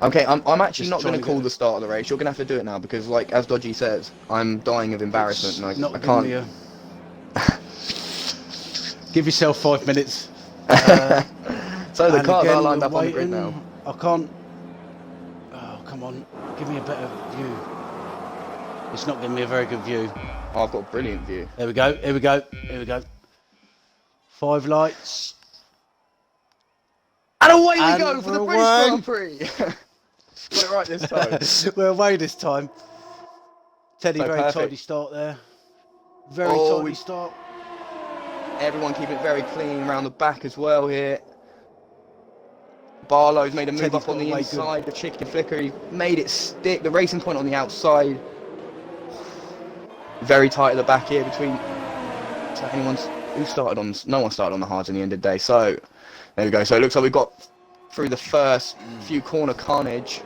Okay, I'm actually Just not going trying to to call get. the start of the race. You're going to have to do it now because, like, as Dodgy says, I'm dying of embarrassment It's and I not giving can't. me a. Give yourself 5 minutes. So the And cars are again, lined we're up on the grid now. waiting. I can't. Oh, come on. Give me a better view. It's not giving me a very good view. Oh, I've got a brilliant view. There we go. Here we go. Here we go. 5 lights. And away we And go for the we're British away. Grand Prix. Got it right this time. We're away this time. Teddy, So very perfect. tidy start there. Very Oh, tidy start. Everyone keeping it very clean around the back as well here. Barlow's made a move Teddy's up on got the away inside. The chicken flicker, he made it stick. The racing point on the outside. Very tight at the back here between. So who started on? No one started on the hards in the end of the day. So there we go. So it looks like we've got through the first few corner carnage.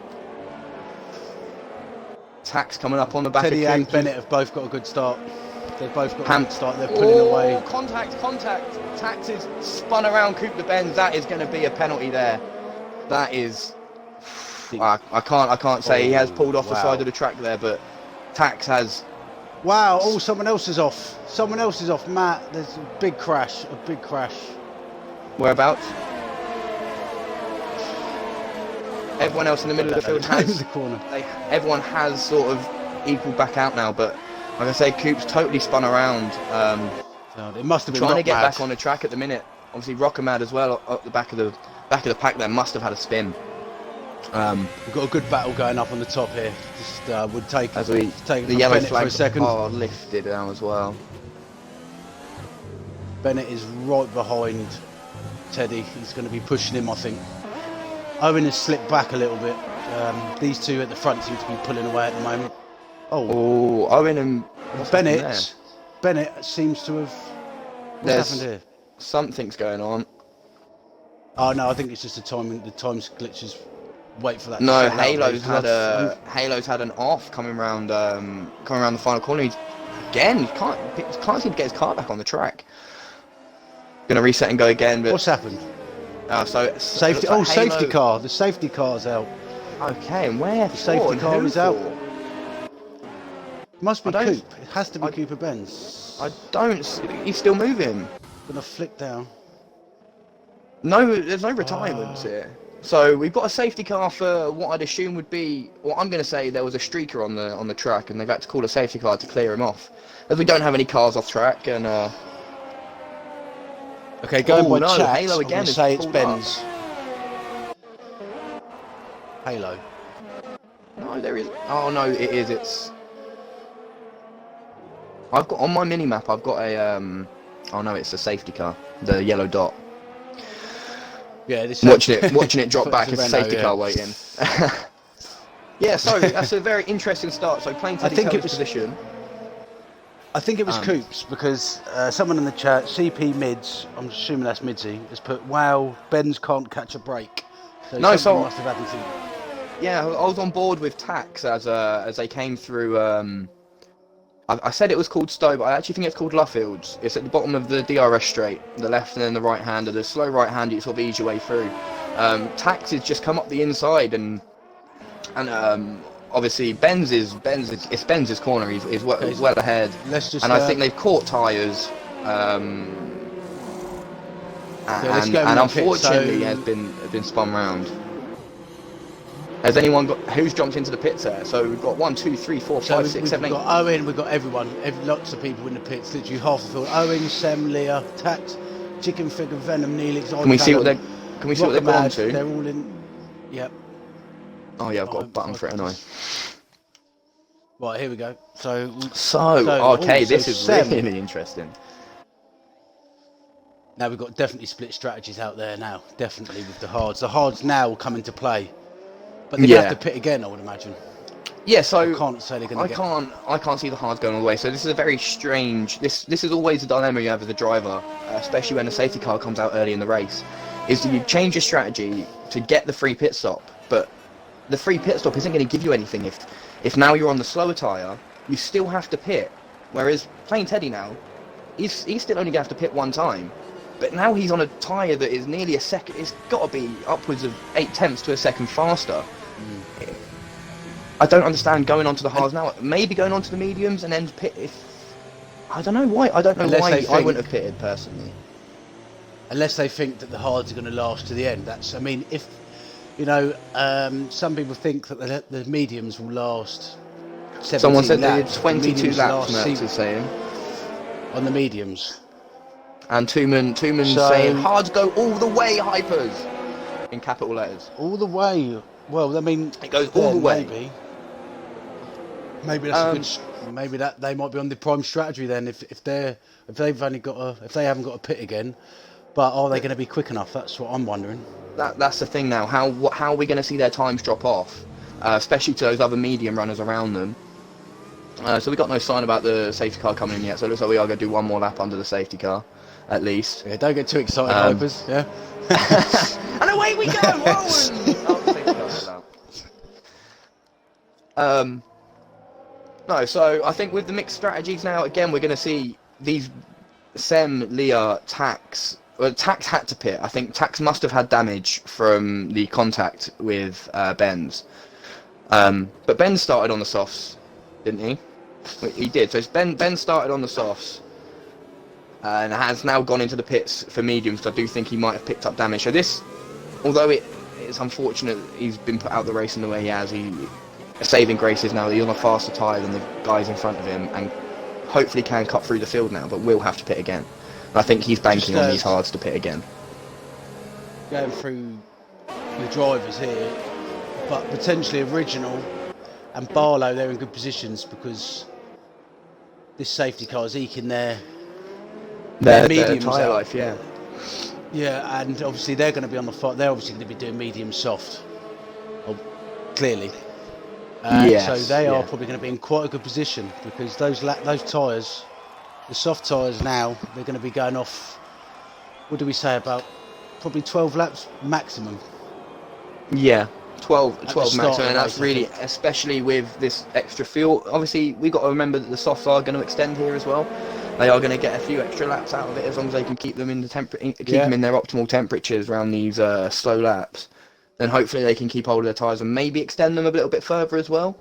Tax coming up on the back. Teddy of and Bennett have both got a good start. They've both got a good start. They're pulling away. Contact. Tax is spun around Coupe de Benz. That is going to be a penalty there. That is. I can't say he has pulled off the side of the track there, but Tax has. Wow! Oh, someone else is off. Someone else is off. Matt, there's a big crash. A big crash. Whereabouts? Everyone else in the middle of the field has. The corner. Everyone has sort of equaled back out now, but like I say, Coupe's totally spun around. It must have been trying to get mad. back on the track at the minute. Obviously, Rockamad as well at the back of the pack there must have had a spin. We've got a good battle going up on the top here. Just would take as we take the yellow Bennett flag for a second. are lifted now as well. Bennett is right behind Teddy. He's going to be pushing him, I think. Owen has slipped back a little bit. These two at the front seem to be pulling away at the moment. Oh, Owen and Bennett seems to have. What's happened here? Something's going on. Oh no, I think it's just the timing. The time's glitches. Wait for that. No, Halo's had an off coming around the final corner. He can't seem to get his car back on the track. Gonna reset and go again. But what's happened? So safety. Like safety car. The safety car's out. Okay, and where? The safety car is out. Must be don't- Coupe. It has to be Cooper Benz. I don't. He's still moving. Gonna flick down. No, there's no retirements here. So we've got a safety car for what I'd assume would be. Well, I'm going to say there was a streaker on the track, and they've had to call a safety car to clear him off, as we don't have any cars off track. And okay, going by chat, Halo again. Say it's Benz. Halo. No, there is. Oh no, it is. It's. I've got on my mini map. I've got a. Oh no, it's a safety car. The yellow dot. Yeah, this watching it drop back as a safety car waiting. Yeah, so that's a very interesting start. So playing Teddy's position. I think it was Coops because someone in the chat, CP Mids, I'm assuming that's Midsy, has put, wow, Benz can't catch a break. So no, so must have happened to you. Yeah, I was on board with Tax as they came through. I said it was called Stowe, but I actually think it's called Luffields. It's at the bottom of the DRS straight, the left and then the right hander. The slow right hand, you sort of ease your way through. Tax has just come up the inside, and obviously Benz's corner. He's well ahead, and I think they've caught tyres. And unfortunately, has been spun round. Has anyone who's jumped into the pits there? So we've got 1, 2, 3, 4, 5, 6, 7, 8. We've got Owen, we've got everyone, lots of people in the pits, literally half the field. Owen, Sem, Leah, Tax, Chicken Figure, Venom, Neelix. Can we see what they've gone to? They're all in. Yep. Oh yeah, I've got a button for it, haven't I? Right, here we go. So okay, this is really interesting. Now we've got definitely split strategies out there now. Definitely with the hards. The hards now will come into play. But they have to pit again, I would imagine. Yeah, so I can't say they're going to I can't see the hards going all the way. So this is a very strange. This is always a dilemma you have as a driver, especially when a safety car comes out early in the race. Is that you change your strategy to get the free pit stop, but the free pit stop isn't going to give you anything if now you're on the slower tyre, you still have to pit. Whereas playing Teddy now, he's still only going to have to pit one time. But now he's on a tyre that is nearly a second. It's got to be upwards of 8 tenths to a second faster. I don't understand going on to the hards now. Maybe going on to the mediums and then pit if... I don't know why. I don't know Unless why they I think- wouldn't have pitted personally. Unless they think that the hards are going to last to the end. That's, I mean, if, you know, some people think that the mediums will last 17 Someone said they did laps. The 22 mediums laps, last Mertz is saying. on the mediums. And Tuman So- saying, hards go all the way, hypers! In capital letters. All the way. Well, I mean, It goes all the way. Maybe that's a good. Maybe that they might be on the prime strategy then. If they haven't got a pit again, but are they going to be quick enough? That's what I'm wondering. That's the thing now. How are we going to see their times drop off, especially to those other medium runners around them? So we got no sign about the safety car coming in yet. So it looks like we are going to do one more lap under the safety car, at least. Yeah, don't get too excited, Hypers. Yeah. And away we go! Owens! Oh, the safety car's out. No, so I think with the mixed strategies now, again, we're going to see these Sem, Leah, Tax. Well, Tax had to pit. I think Tax must have had damage from the contact with Benz. But Ben started on the softs, didn't he? He did. So Ben started on the softs and has now gone into the pits for mediums. So I do think he might have picked up damage. So this, although it's unfortunate he's been put out the race in the way he has, a saving grace is now that he's on a faster tyre than the guys in front of him and hopefully can cut through the field now, but will have to pit again. And I think he's banking on these hards to pit again. Going through the drivers here, but potentially Original and Barlow, they're in good positions because this safety car is eking their mediums tyre out. life, yeah. Yeah, and obviously they're going to be on the fight. They're obviously going to be doing medium soft, clearly. Yes, so they are yeah. probably going to be in quite a good position because those tyres, the soft tyres now, they're going to be going off. What do we say, about probably 12 laps maximum? Yeah, 12 start of maximum, the and that's race, I really, think. especially with this extra fuel. Obviously, we've got to remember that the softs are going to extend here as well. They are going to get a few extra laps out of it as long as they can keep them in the them in their optimal temperatures around these slow laps. Then hopefully they can keep hold of their tyres and maybe extend them a little bit further as well.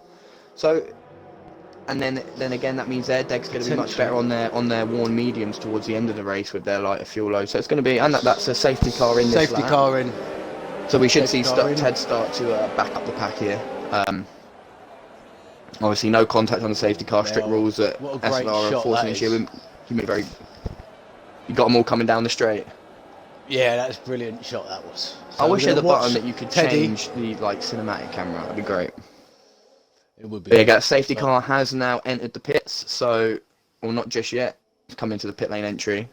So, and then again that means their deck's going to be much better on their worn mediums towards the end of the race with their lighter fuel load. So it's going to be, and that's a safety car in this Safety lap. car in. So we should see Safety car in. Ted start to back up the pack here. Obviously no contact on the safety car, strict Well, rules that what a great SLR are shot enforcing that this year. You got them all coming down the straight. Yeah, that's a brilliant shot that was. So I wish we're there was a gonna button watch that you could Teddy. change the cinematic camera. That'd be great. It would be. But yeah, that safety car has now entered the pits, so, well, not just yet. It's come into the pit lane entry.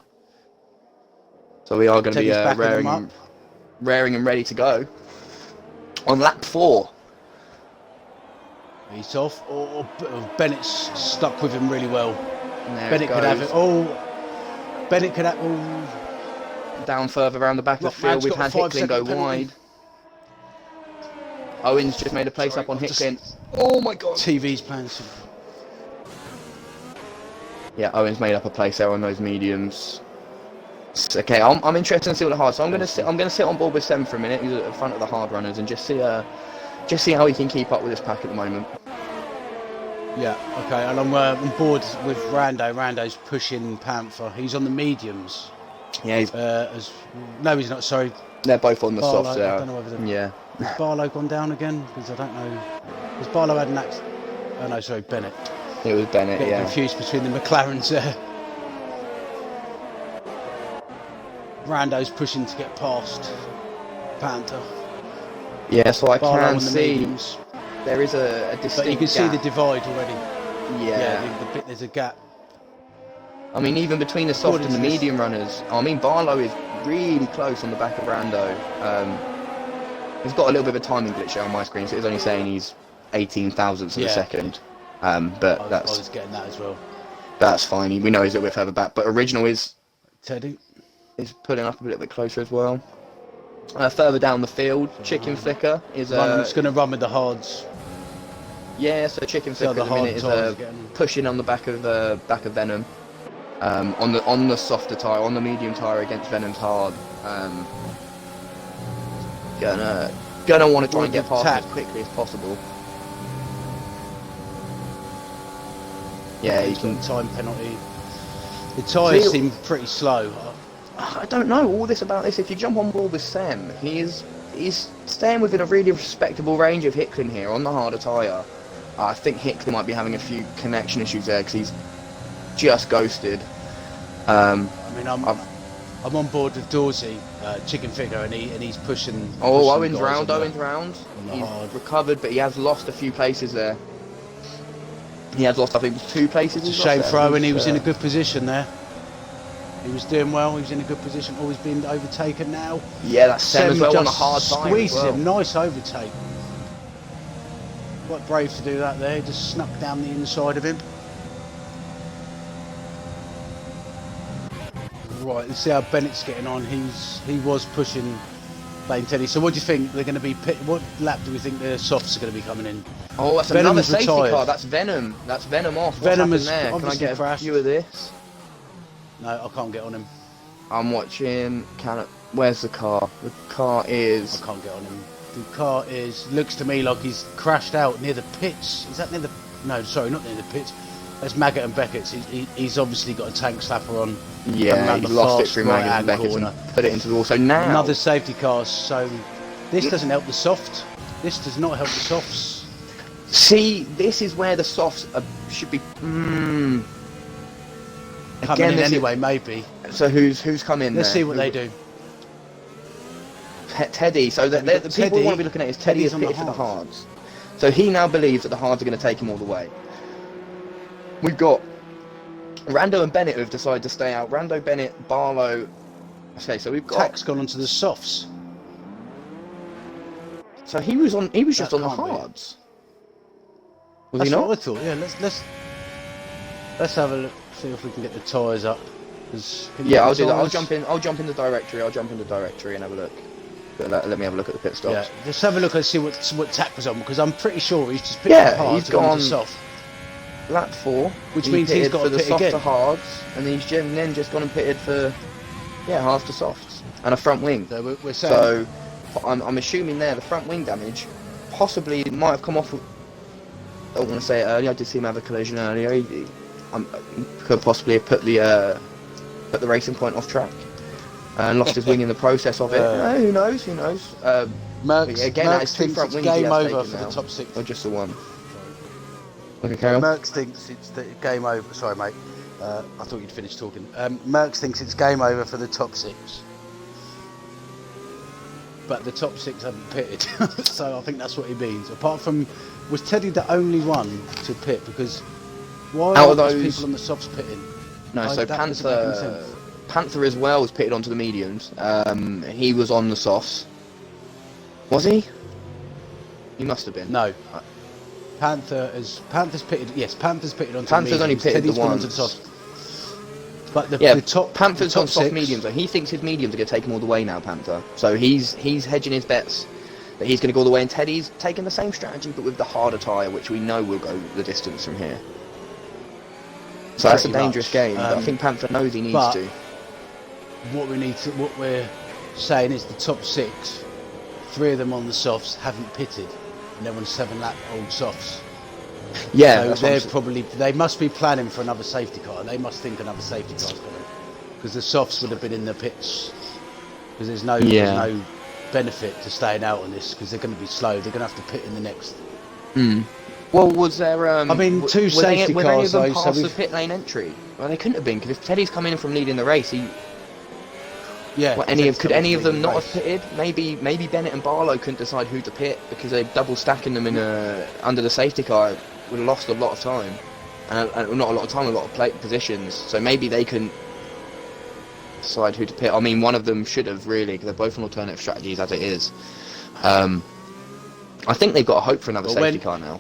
So we are going to be Teddy's backing them raring and ready to go on lap 4. He's off. Or Bennett's stuck with him really well. And there Bennett it could have it. goes. Oh, Bennett could have. Oh, Down further around the back of the field, Rockman's we've got a had 5 Hicklin go second penalty. wide. Owens just made a place Sorry, up on I've just- Hicklin. Oh my god! TV's playing some. Yeah, Owens made up a place there on those mediums. Okay, I'm interested to see what the hard. So I'm gonna sit on board with Sem for a minute. He's at the front of the hard runners and just see how he can keep up with this pack at the moment. Yeah, okay, and I'm on board with Rando. Rando's pushing Panther. He's on the mediums. Yeah, No, he's not. Sorry, they're both on the Barlow, softs I there. don't know whether Yeah. has Barlow gone down again? Because I don't know. Has Barlow had an accident? Oh no, sorry, Bennett. It was Bennett, Bit yeah. confused between the McLarens there. Rando's pushing to get past Panther. Yeah, so I Barlow can on the see mediums. there is a distinct But you can see the gap. divide already. Yeah. The bit, there's a gap. I mean, even between the soft According and the to this- medium runners, I mean, Barlow is really close on the back of Rando. He's got a little bit of a timing glitch there on my screen, so it's only saying he's 18 thousandths of a Yeah. second. But I that's was getting that as well. fine. We know he's a little bit further back, but Original is Teddy. pulling up a little bit closer as well. Further down the field, Chicken Flicker is I'm just going to run with the hards. yeah. So Chicken See how Flicker the at the minute hard is tyres getting. pushing on the back of Venom. On the softer tyre, on the medium tyre against Venom's hard. Gonna want to try and get past him as quickly as possible. Yeah, He's you got can. a time penalty. The tyres See- seem pretty slow. I don't know all this about this. If you jump on board with Sam, he's staying within a really respectable range of Hicklin here on the harder tyre. I think Hicklin might be having a few connection issues there because he's just ghosted. I mean, I'm I've- on board with Dorsey, chicken figure, and he's pushing. Oh, pushing Owen's guys round, on the- Owen's round. on the He's hard. recovered, but he has lost a few places there. He has lost, I think, 2 places. It's a he's shame lost for there. Owen. He He's, was in a good position there. He was doing well. He was in a good position. Always being overtaken now. Yeah, that's Sam as well on a just hard tyre as squeezes well. him. Nice overtake. Quite brave to do that there. Just snuck down the inside of him. Right, let's see how Bennett's getting on. He was pushing Lane Teddy. So what do you think they're going to be? What lap do we think the softs are going to be coming in? Oh, that's Venom's another safety retired. car. That's Venom. That's Venom off. Venom What's has happened there? Can I obviously get crashed. a view of this? No, I can't get on him. I'm watching. Where's the car? The car is. I can't get on him. The car looks to me like he's crashed out near the pits. Is that near the? No, sorry, not near the pits. That's Maggott and Beckett's. He's obviously got a tank slapper on. coming Yeah, round he the lost it fast through right Maggott and hand Beckett's corner. and put it into the wall. So now Another safety car. So this doesn't help the soft. This does not help the softs. see, this is where the softs should be. Coming in this is- anyway, maybe. So who's come in? Let's there? see what they do. Teddy. So the got people we want to Teddy. be looking at is Teddy Teddy's is on the pitted for the hards. hards. So he now believes that the hards are going to take him all the way. We've got Rando and Bennett who have decided to stay out. Rando, Bennett, Barlow. Okay, so we've got. Tack's gone onto the softs. So he was just That on the can't be. hards. Was That's he not? what I thought. Yeah, let's have a look. See if we can get the tyres up. Yeah, I'll do that. I'll jump in the directory. I'll jump in the directory and have a look. Let me have a look at the pit stops. Yeah, just have a look and see what Tack was on, because I'm pretty sure he's just picked Yeah, the hard he's to go onto gone- soft. Lap 4, Which he means he's pitted got for to the pit softs to again. hards, and he's then just gone and pitted for hards to softs and a front wing. So we're saying. So I'm assuming there the front wing damage possibly might have come off. I don't want to say it earlier. I did see him have a collision earlier. He could possibly have put the racing point off track and lost his wing in the process of it. Who knows? Who knows? Merckx, Yeah, again, Merckx that is two thinks front it's wings he game has over taken for now. the top 6. Or just the one. Okay, carry on. Merckx thinks it's the game over. Sorry, mate. I thought you'd finished talking. Merckx thinks it's game over for the top 6. But the top 6 haven't pitted, so I think that's what he means. Apart from, was Teddy the only one to pit? Because why Out are of those those- people on the softs pitting? No, so that doesn't make any sense. Panther as well was pitted onto the mediums. He was on the softs. Was he? He must have been. No. Panther's pitted. Yes, Panther's pitted onto Panther's the only mediums. pitted Teddy's the gone onto ones. the softs. But the top Panther's the top on soft 6, mediums. So he thinks his mediums are going to take him all the way now, Panther. So he's hedging his bets that he's going to go all the way, and Teddy's taking the same strategy but with the harder tyre, which we know will go the distance from here. So that's a Pretty dangerous much. game. But I think Panther knows he needs but- to. What we're saying is the top 6, 3 of them on the softs haven't pitted, and they're on 7-lap old softs. Yeah, So that's what I'm they're saying. probably they must be planning for another safety car. They must think another safety car's coming, because the softs would have been in the pits. Because there's no benefit to staying out on this, because they're going to be slow. They're going to have to pit in the next. Well, was there? I mean, two were safety were any of cars, them though, so past the we've- pit lane entry? Well, they couldn't have been, because if Teddy's coming in from leading the race, Yeah. could any of them not have pitted? Maybe Bennett and Barlow couldn't decide who to pit because they're double stacking them in under the safety car. Would have lost a lot of time, and not a lot of time, a lot of plate positions. So maybe they couldn't decide who to pit. I mean, one of them should have really, because they're both on alternative strategies as it is. I think they've got a hope for another safety car now.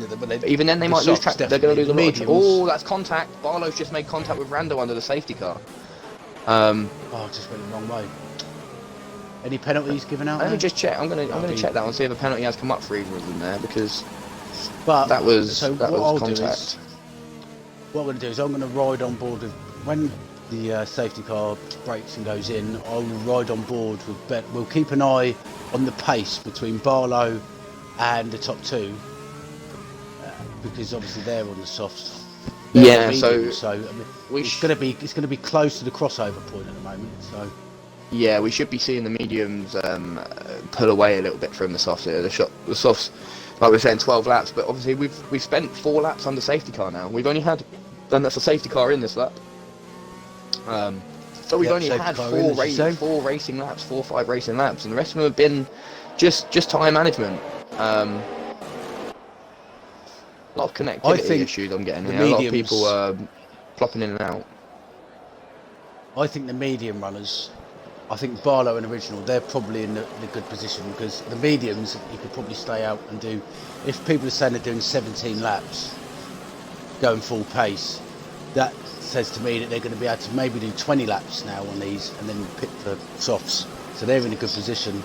Yeah, But even then, they the might lose softs track. They're going to lose a definitely. lot. The mediums- Oh, that's contact. Barlow's just made contact with Rando under the safety car. Oh, I just went the wrong way. Any penalties given out? Let me there? just check. I'm gonna Okay. check that one, see if a penalty has come up for either of them there, because But that was so that what was I'll contact. do is, what I'm going to do is I'm going to ride on board with when the safety car brakes and goes in. I'll ride on board with Bet. We'll keep an eye on the pace between Barlow and the top 2, because obviously they're on the softs. They're Yeah, on the mediums, I mean, we it's going to be close to the crossover point at the moment. So yeah, we should be seeing the mediums pull away a little bit from the softs here. The softs, like we were saying, 12 laps, but obviously we've spent 4 laps under safety car now. We've only had, and that's a safety car in this lap. So we've only had 4 racing laps, 4 or 5 racing laps, and the rest of them have been just tyre management. A lot of connectivity issues I'm getting here. A lot of people plopping in and out. I think the medium runners, I think Barlow and Original, they're probably in a good position, because the mediums, you could probably stay out and do, if people are saying they're doing 17 laps, going full pace, that says to me that they're going to be able to maybe do 20 laps now on these and then pick the softs. So they're in a good position.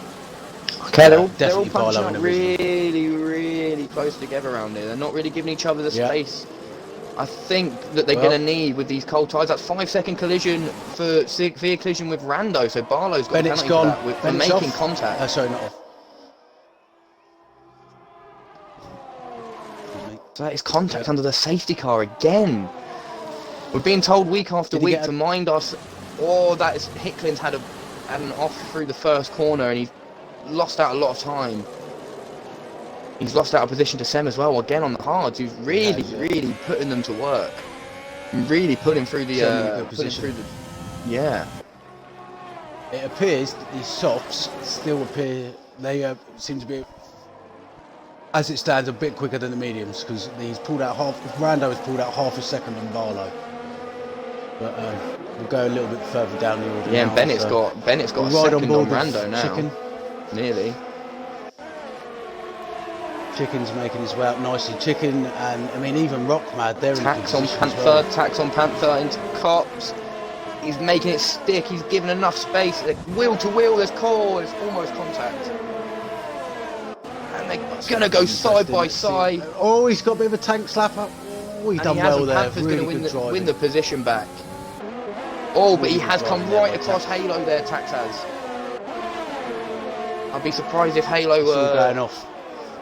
Okay, they're all definitely punching Barlow up and Original. really close together around here. They're not really giving each other the space I think that they're going to need with these cold tyres. That 5-second collision for severe collision with Rando, so Barlow's got Bennett's a penalty gone. for that, for Bennett's making off. contact. Sorry, not off. So that is contact under the safety car again. We're being told week after week to mind us. Oh, that is Hicklin's had an off through the first corner, and he's lost out a lot of time. He's lost out of position to Sem as well, again on the hards. He's really putting them to work. Really putting through the position. Yeah. It appears that these softs still appear, they seem to be, as it stands, a bit quicker than the mediums, because Rando has pulled out half a second on Barlow. But we'll go a little bit further down the order. Yeah, now, and Bennett's got a second on Rando now. Chicken. Nearly. Chicken's making his way out nicely. Chicken and, I mean, even Rockmad, they're tax in on Panther, tax on Panther into Cops. He's making it stick. He's given enough space. Wheel to wheel, there's core. It's almost contact. And they're gonna go side by side. Oh, he's got a bit of a tank slap up. Oh, he's done well there. Panther's going to win the position back. Oh, but he has come right across Halo there, Tax has. I'd be surprised if Halo going off.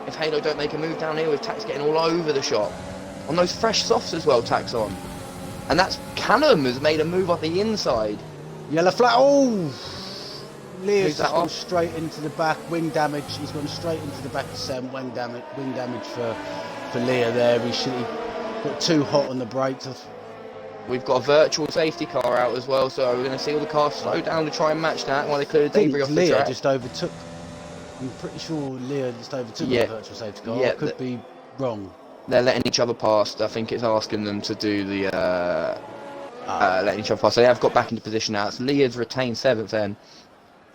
If Halo don't make a move down here with Tax getting all over the shop. On those fresh softs as well, Tax on. And that's Callum has made a move up the inside. Yellow flag. Oh! Lear's gone straight into the back. Wing damage. He's gone straight into the back of Sam. Wing damage for Lear there. He got too hot on the brakes. We've got a virtual safety car out as well, so we're going to see all the cars slow down to try and match that while they clear the debris off the track. Just overtook. I'm pretty sure Lear just overtook the virtual safety car. I could be wrong. They're letting each other past. I think it's asking them to do the letting each other pass. So they have got back into position now. It's Lear's retained 7th then.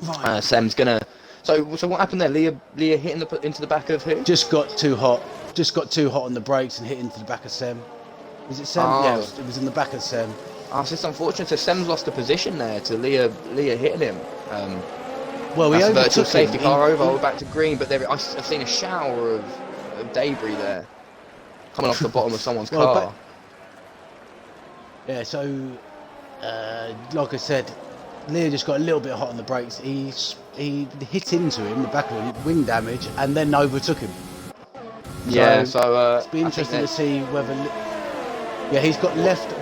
Right. Sam's gonna. So what happened there? Lear hitting into the back of who? Just got too hot. Just got too hot on the brakes and hit into the back of Sam. Is it Sam? Oh. Yeah, it was in the back of Sam. Oh, so it's unfortunate. So Sam's lost the position there to Lear hitting him. Well, we overtook virtual safety car over. We're back to green, but I've seen a shower of debris there coming off the bottom of someone's car. Yeah, so like I said, Lear just got a little bit hot on the brakes. He hit into him, the back of him, wing damage, and then overtook him. So it'll be interesting to see whether. He's got left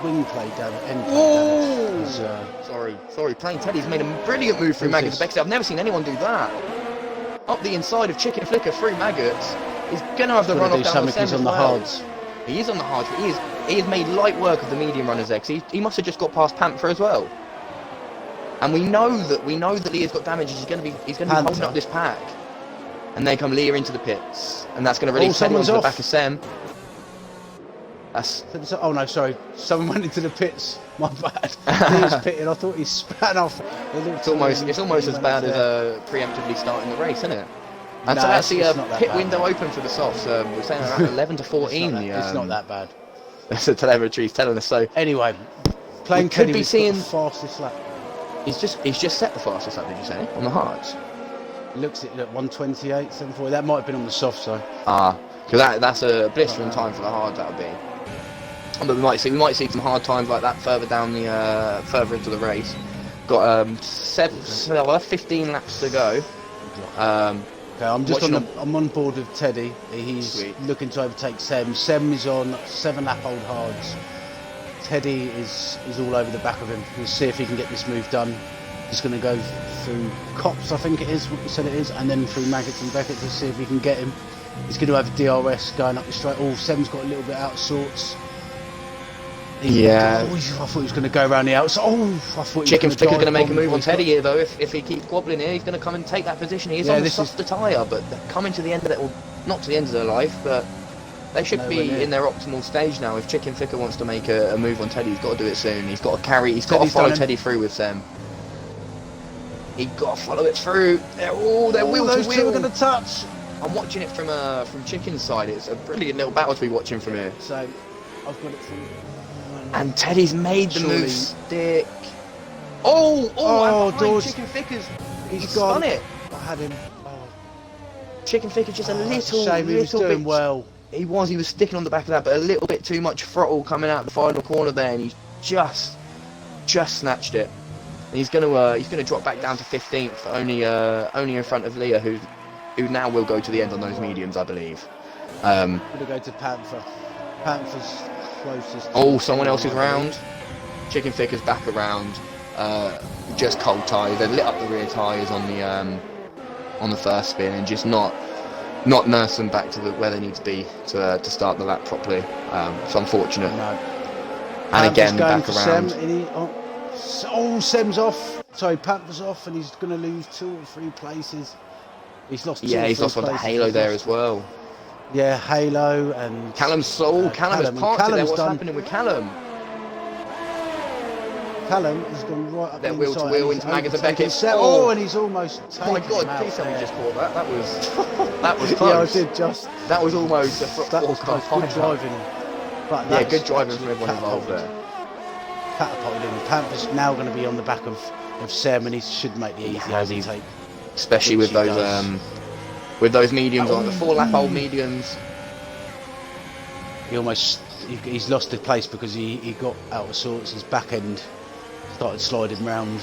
wing plate damage. Sorry. Plain Teddy's made a brilliant move through maggots. I've never seen anyone do that. Up the inside of Chicken Flicker through maggots. He's gonna have the run off down the Sem as well. Hards. He is on the hards, but he has made light work of the medium runners there. Cause he must have just got past Panther as well. And we know that Lear's got damage. He's gonna be holding up this pack. And then come Lear into the pits, and that's going to release someone to the back of Sem. Oh no, sorry. Someone went into the pits. My bad. Lear's pitting. I thought he spat off. It's almost as bad as preemptively starting the race, isn't it? And so that's the pit window open for the softs. We're saying around 11 to 14. It's not that bad. The telemetry's telling us so. Anyway, Plain Teddy was the fastest lap. He's just set the fastest lap, did you say, on the hards? Looks at 128, 74. That might have been on the soft side. Because that's a blistering time for the hard. That would be. But we might see some hard times like that further down further into the race. Got 15 laps to go. Okay, I'm just Watching I'm on board with Teddy. He's Sweet. looking to overtake Sem. Sem is on 7 lap old hards. Teddy is all over the back of him. We'll see if he can get this move done. He's going to go through Cops, I think it is, what we said it is, and then through Maggots and Beckett to see if he can get him. He's going to have a DRS going up the straight. Oh, Sem's got a little bit out of sorts. Yeah. I thought he was going to go around the outside. Oh, I thought Chicken Flicker's going to make a move on Teddy. Teddy here, though. If he keeps wobbling here, he's going to come and take that position. He's on the softer tyre, but they're coming to the end of it, or not to the end of their life, but they should be in their optimal stage now. If Chicken Flicker wants to make a move on Teddy, he's got to do it soon. He's got to carry, he's got to follow Teddy through with Sem. He's got to follow it through. They're wheel to wheel. Those two are going to touch. I'm watching it from Chicken's side. It's a brilliant little battle to be watching from here. So, I've got it from... And Teddy's made the move stick. Oh, George. Chicken Flicker's, He's spun gone. it. I had him. Oh. Chicken Flicker's just a little, shame. He was doing well. He was sticking on the back of that, but a little bit too much throttle coming out the final corner there, and he just snatched it. And he's gonna drop back down to 15th, only in front of Leah, who now will go to the end on those mediums, I believe. I'm gonna go to Panther. Panther's closest. Oh, someone else is round. Chicken Flicker's back around. Just cold tyres. They've lit up the rear tyres on the first spin and just not nurse them back to where they need to be to start the lap properly. It's unfortunate. No. And again, going back for around. Sem, Sem's off. Sorry, Panther's off, and he's going to lose 2 or 3 places. He's lost. He's lost one to Halo there as well. Yeah, Halo and Callum has parked it there. What's happening with Callum? Callum has gone right up They're the wheel to wheel into Maggots and Beckett. And he's almost taken My God, him out please tell me there. you just caught that. That was close. Yeah, I did just. That was almost a That was close. Good driving. But good driving from everyone involved there. Catapulted him. Panther's now going to be on the back of Sem, and he should make the easy overtake. Especially with those mediums on the 4 lap old mediums. He's lost his place because he got out of sorts. His back end started sliding round.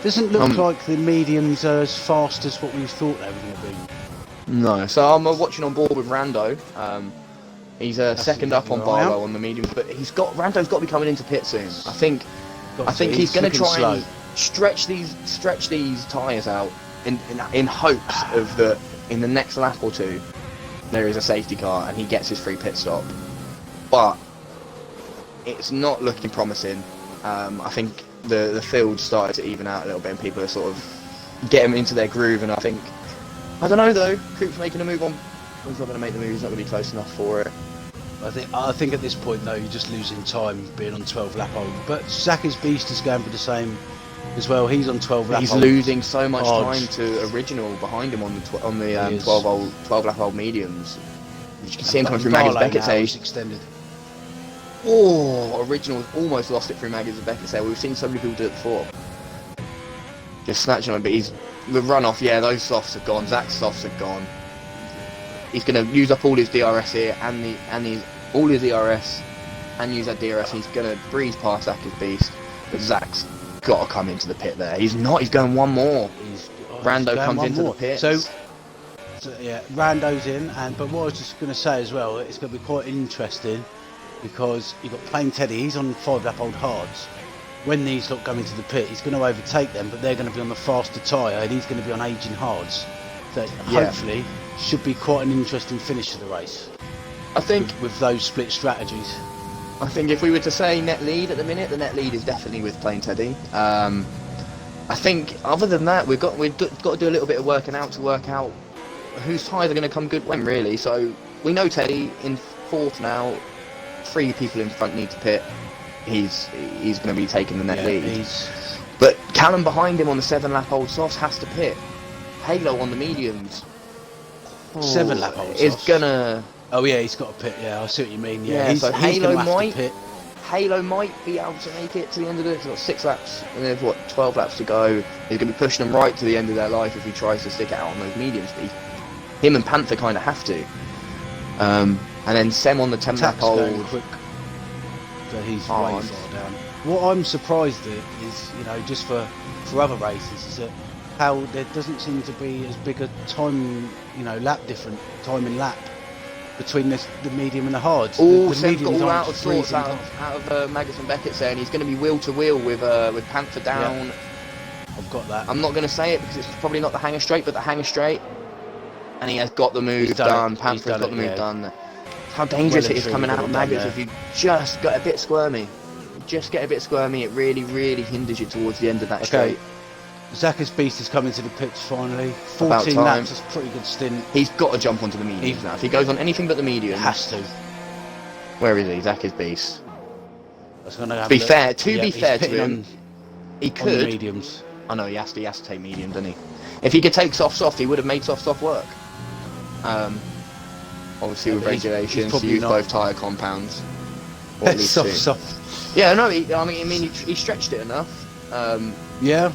Doesn't look like the mediums are as fast as what we thought they were going to be. No, so I'm watching on board with Rando. He's second up on Barlow on the mediums, but Rando's got to be coming into pit soon. I think he's going to try and stretch these tyres out in hopes of that in the next lap or two there is a safety car and he gets his free pit stop. But it's not looking promising. I think the field started to even out a little bit and people are sort of getting into their groove, and I don't know though, Coop's making a move on. He's not going to make the move, he's not going to be close enough for it. I think at this point though, you're just losing time being on 12 lap old. But Zach's Beast is going for the same as well. He's on 12 lap old. He's losing so much time to Original behind him on the 12 lap old mediums. You can see him coming through Maggots Beckett's age. Extended. Oh, Original almost lost it through Maggots Beckett's age. We've seen so many people do it before. Just snatching on it, but the runoff. Yeah, those softs are gone. Zach's softs are gone. He's going to use up all his DRS here all his DRS and use that DRS. He's going to breeze past Zach's Beast, but Zach's got to come into the pit there. He's not. He's going one more. Rando comes into the pit. So yeah, Rando's in, but what I was just going to say as well, it's going to be quite interesting because you've got Plain Teddy. He's on 5 lap old hards. When these lot come into the pit, he's going to overtake them, but they're going to be on the faster tyre, and he's going to be on aging hards. So hopefully, should be quite an interesting finish to the race. I think with those split strategies. I think if we were to say net lead at the minute, the net lead is definitely with Plain Teddy. I think other than that, we've got to do a little bit of work out whose tyres are going to come good when, really. So we know Teddy in 4th now. 3 people in front need to pit. He's going to be taking the net lead. But Callum behind him on the 7 lap old softs has to pit. Halo on the mediums. 7 lap old is gonna. Oh yeah, he's got a pit. Yeah, I see what you mean. Yeah, so he's Halo might pit. Halo might be able to make it to the end of it. He's got 6 laps, and there's 12 laps to go. He's going to be pushing them right to the end of their life if he tries to stick it out on those mediums. Him and Panther kind of have to. And then Sem on the 10 lap old. Quick. So he's way far down. What I'm surprised at is, just for other races, is that how there doesn't seem to be as big a time, lap time in lap between the medium and the hards. All the Sam's got mediums all aren't out of just sorts breezing out past. of Maggotts and Beckett saying he's going to be wheel to wheel with Panther down. Yeah. I've got that. I'm not going to say it because it's probably not the hanger straight, but the hanger straight. And he has got the move He's done. it. Panther's He's got the move yeah. done. How dangerous Well it is and coming truly out of got it Maggotts done, if you just got a bit squirmy. Just get a bit squirmy, it really, really hinders you towards the end of that straight. Zach's Beast is coming to the pits finally. About 14 time. laps, that's a pretty good stint. He's got to jump onto the mediums now. If he goes on anything but the mediums, He has to. where is he? Zach is Beast. That's gonna have To be a look. fair He's to him, on, he on the could. mediums. I know he has to take medium, doesn't he? If he could take soft, he would have made soft work. Obviously with regulations, to use both tyre compounds. Or at least soft. Yeah, no, he stretched it enough. Yeah.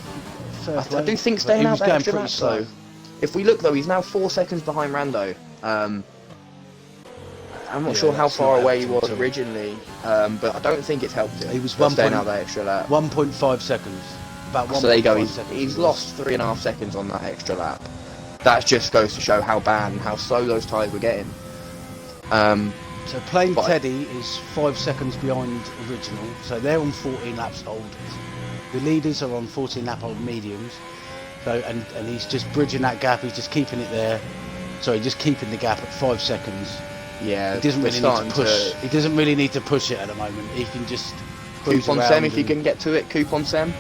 I do think staying out that extra lap though. If we look though, he's now 4 seconds behind Rando. I'm not sure how far away he was originally, but I don't think it's helped him. He was staying out that extra lap. 1.5 seconds. About 1.5 So there you go. seconds. He's lost 3.5 seconds on that extra lap. That just goes to show how bad and how slow those tyres were getting. So plain Teddy is 5 seconds behind original. So they're on 14 laps old. The leaders are on 14 lap old mediums. So and he's just bridging that gap. He's just keeping it there. Sorry, just keeping the gap at 5 seconds. Yeah, he doesn't really need to push. He doesn't really need to push it at the moment. He can just Coop on Sem if you can get to it. Coop on Sem.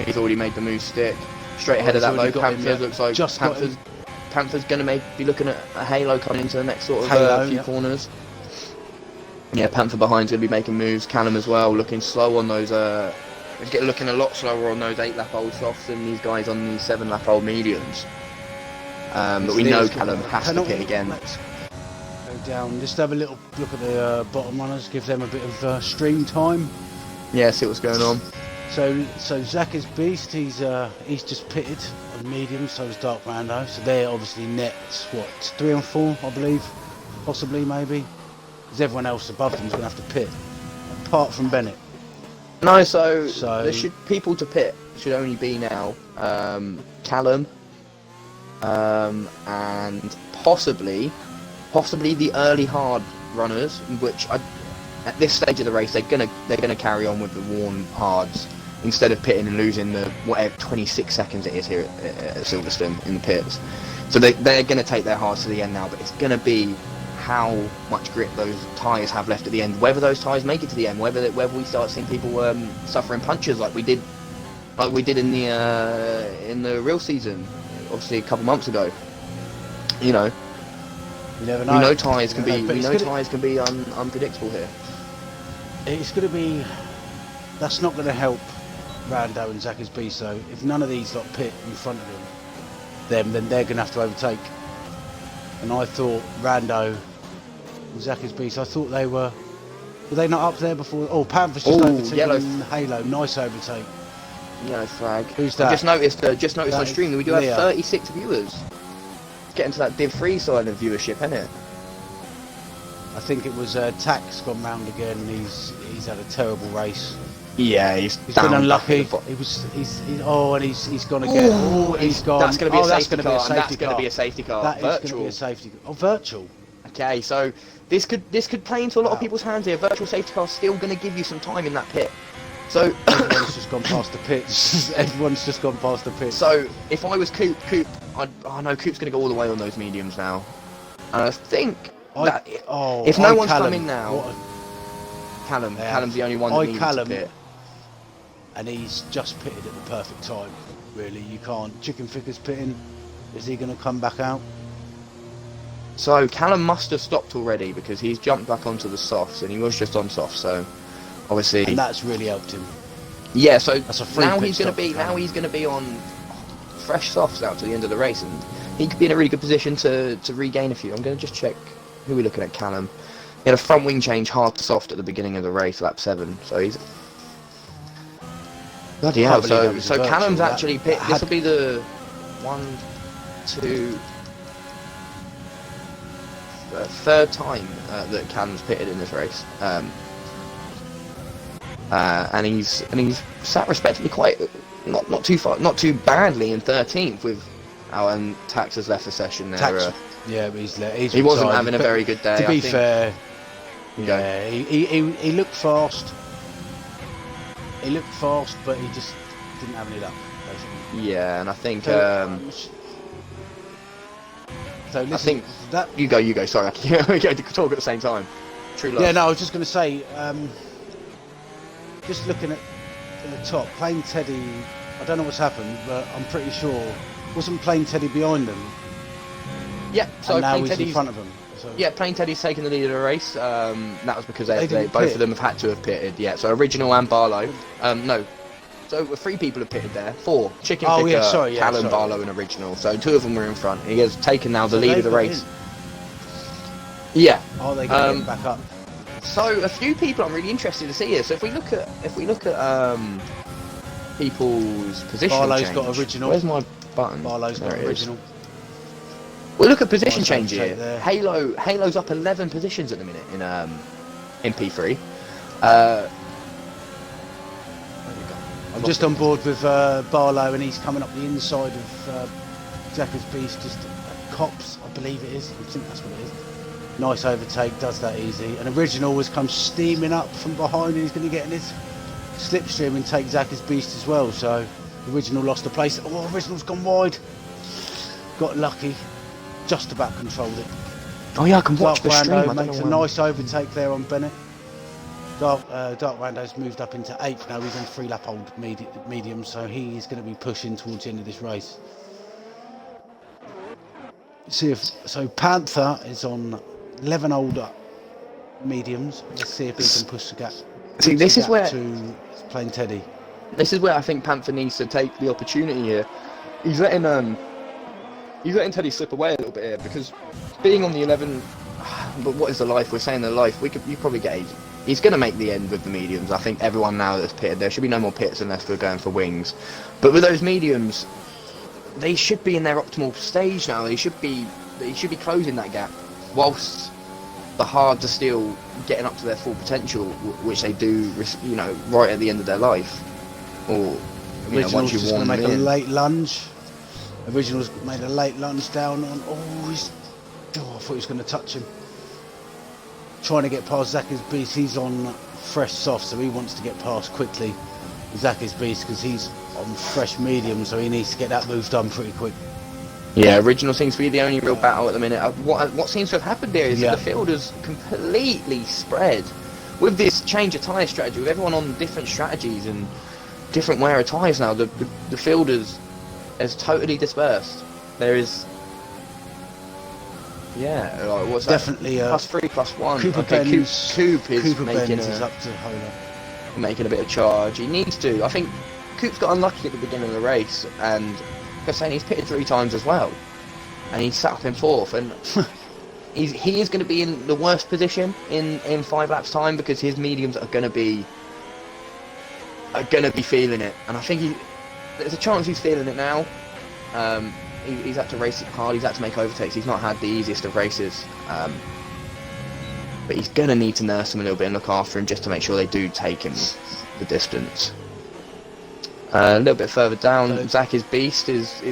He's already made the move stick. Straight ahead of that though. Panther looks like Panther's going to be looking at a halo coming into the next sort of few corners. Yeah, Panther behind's going to be making moves. Callum as well, looking slow on those. Looking a lot slower on those 8 lap old softs than these guys on the 7 lap old mediums. But we know Callum has to pit again. Let's go down. Just have a little look at the bottom runners. Give them a bit of stream time. Yeah, see what's going on. So Zach is Beast. He's just pitted on medium. So is Dark Rando. So they're obviously net 3 and 4, I believe, possibly maybe. Because everyone else above them is going to have to pit, apart from Bennett. No, so there people to pit should only be now Callum, and possibly the early hard runners, which at this stage of the race they're gonna carry on with the worn hards instead of pitting and losing the 26 seconds it is here at Silverstone in the pits. So they're gonna take their hards to the end now, but it's gonna be how much grip those tyres have left at the end, whether those tyres make it to the end, whether we start seeing people suffering punches like we did in the real season, obviously a couple months ago. You know, you never know. We know tyres can be unpredictable here. It's going to be. That's not going to help Rando and Zach's Beast. So if none of these lot pit in front of them, then they're going to have to overtake. And I thought Rando and Zach's Beast. I thought they were they not up there before? Oh, Panther's just overtaken Halo. Nice overtake. Yellow flag. Who's that? I just noticed on stream that we do have 36 viewers. It's getting to that Div 3 side of viewership, isn't it? I think it was Tax gone round again. He's had a terrible race. Yeah, he's been unlucky. He's gone again. He's gone. That's going to be a safety car. That's going to be a safety car. That is going to be a safety car. Oh, virtual. Okay, so this could play into a lot of people's hands here. Virtual safety car still going to give you some time in that pit. So everyone's just gone past the pits. Everyone's just gone past the pits. So if I was Coop, I know Coop's going to go all the way on those mediums now. And I think if no one's coming now, Callum's the only one that needs to pit. And he's just pitted at the perfect time. Really, you can't. Chicken Ficker's pitting. Is he going to come back out? So Callum must have stopped already because he's jumped back onto the softs and he was just on softs. So obviously, and that's really helped him. Yeah. So now he's going to be on fresh softs out to the end of the race, and he could be in a really good position to regain a few. I'm going to just check who we're looking at. Callum. He had a front wing change hard to soft at the beginning of the race, lap 7. So he's. Bloody hell, so Callum's actually picked. This will be the 3rd time that Callum's pitted in this race, and he's sat respectively quite not too far, not too badly in 13th with Alan Tax has left the session there. Tax, yeah, but he's he wasn't retired. having a very good day. To be fair, Yeah. yeah, he looked fast. He looked fast, but he just didn't have any luck, basically. Yeah, and I think so listen, I think that. you go. Sorry, we go to talk at the same time. True love. Yeah, no, I was just going to say, just looking at the top, Plain Teddy. I don't know what's happened, but I'm pretty sure wasn't Plain Teddy behind them. Yeah, so and now Plain he's Teddy's in front of them. So. Yeah, Plain Teddy's taken the lead of the race. That was because they didn't both pit. of them have had to have pitted. Yeah, so Original and Barlow. No, so 3 people have pitted there. 4. Chicken Oh, Picker, yeah, sorry, Callum, Barlow and Original. So 2 of them were in front. He has taken now the lead of the race. Yeah. Are they going to get back up? So a few people I'm really interested to see here. So if we look at people's position Barlow's change. got Original. Where's my button? Barlow's There got it is. Original. We'll look at position Nice change overtake here. there. Halo's up 11 positions at the minute in P3. I'm just on board with Barlow, and he's coming up the inside of Jacker's Beast, just Cops, I believe it is. I think that's what it is. Nice overtake, does that easy. And Original has come steaming up from behind, and he's going to get in his slipstream and take Jacker's Beast as well. So Original lost the place. Oh, Original's gone wide. Got lucky. Just about controlled it. Oh yeah, I can watch Dark the stream. I Rando don't makes know a when. nice overtake there on Bennett. Dark Rando's moved up into 8th now. He's on 3-lap old medium, so he's going to be pushing towards the end of this race. So Panther is on 11 older mediums. Let's see if he can push the gap. See, this is where to Plain Teddy. I think Panther needs to take the opportunity here. He's letting Teddy slip away a little bit here because being on the 11. But what is the life? We're saying the life. You probably get 8. He's going to make the end with the mediums. I think everyone now that's pitted, there should be no more pits unless we're going for wings. But with those mediums, they should be in their optimal stage now. They should be closing that gap, whilst the hards are still getting up to their full potential, which they do, right at the end of their life. Or once you just going warn to them make a in. late lunge. Original's made a late lunge down on. I thought he was going to touch him. Trying to get past Zacchaeus Beast. He's on fresh soft, so he wants to get past quickly Zacchaeus Beast because he's on fresh medium, so he needs to get that move done pretty quick. Yeah, Original seems to be the only real battle at the minute. What seems to have happened here is that the field has completely spread with this change of tyre strategy, with everyone on different strategies and different wear of tyres now. The field has totally dispersed. There is. Yeah, like what's Definitely that? +3, +1. Cooper Okay, Benz. Coop is Cooper making Benz is up to Hola. making a bit of charge. He needs to. I think Coop's got unlucky at the beginning of the race, and like I was saying, he's pitted 3 times as well, and he's sat up in 4th, and he is going to be in the worst position in 5 laps time because his mediums are going to be feeling it, and I think there's a chance he's feeling it now. He's had to race it hard, he's had to make overtakes, he's not had the easiest of races, but he's going to need to nurse him a little bit and look after him just to make sure they do take him the distance. A little bit further down, Zacchaeus Beast is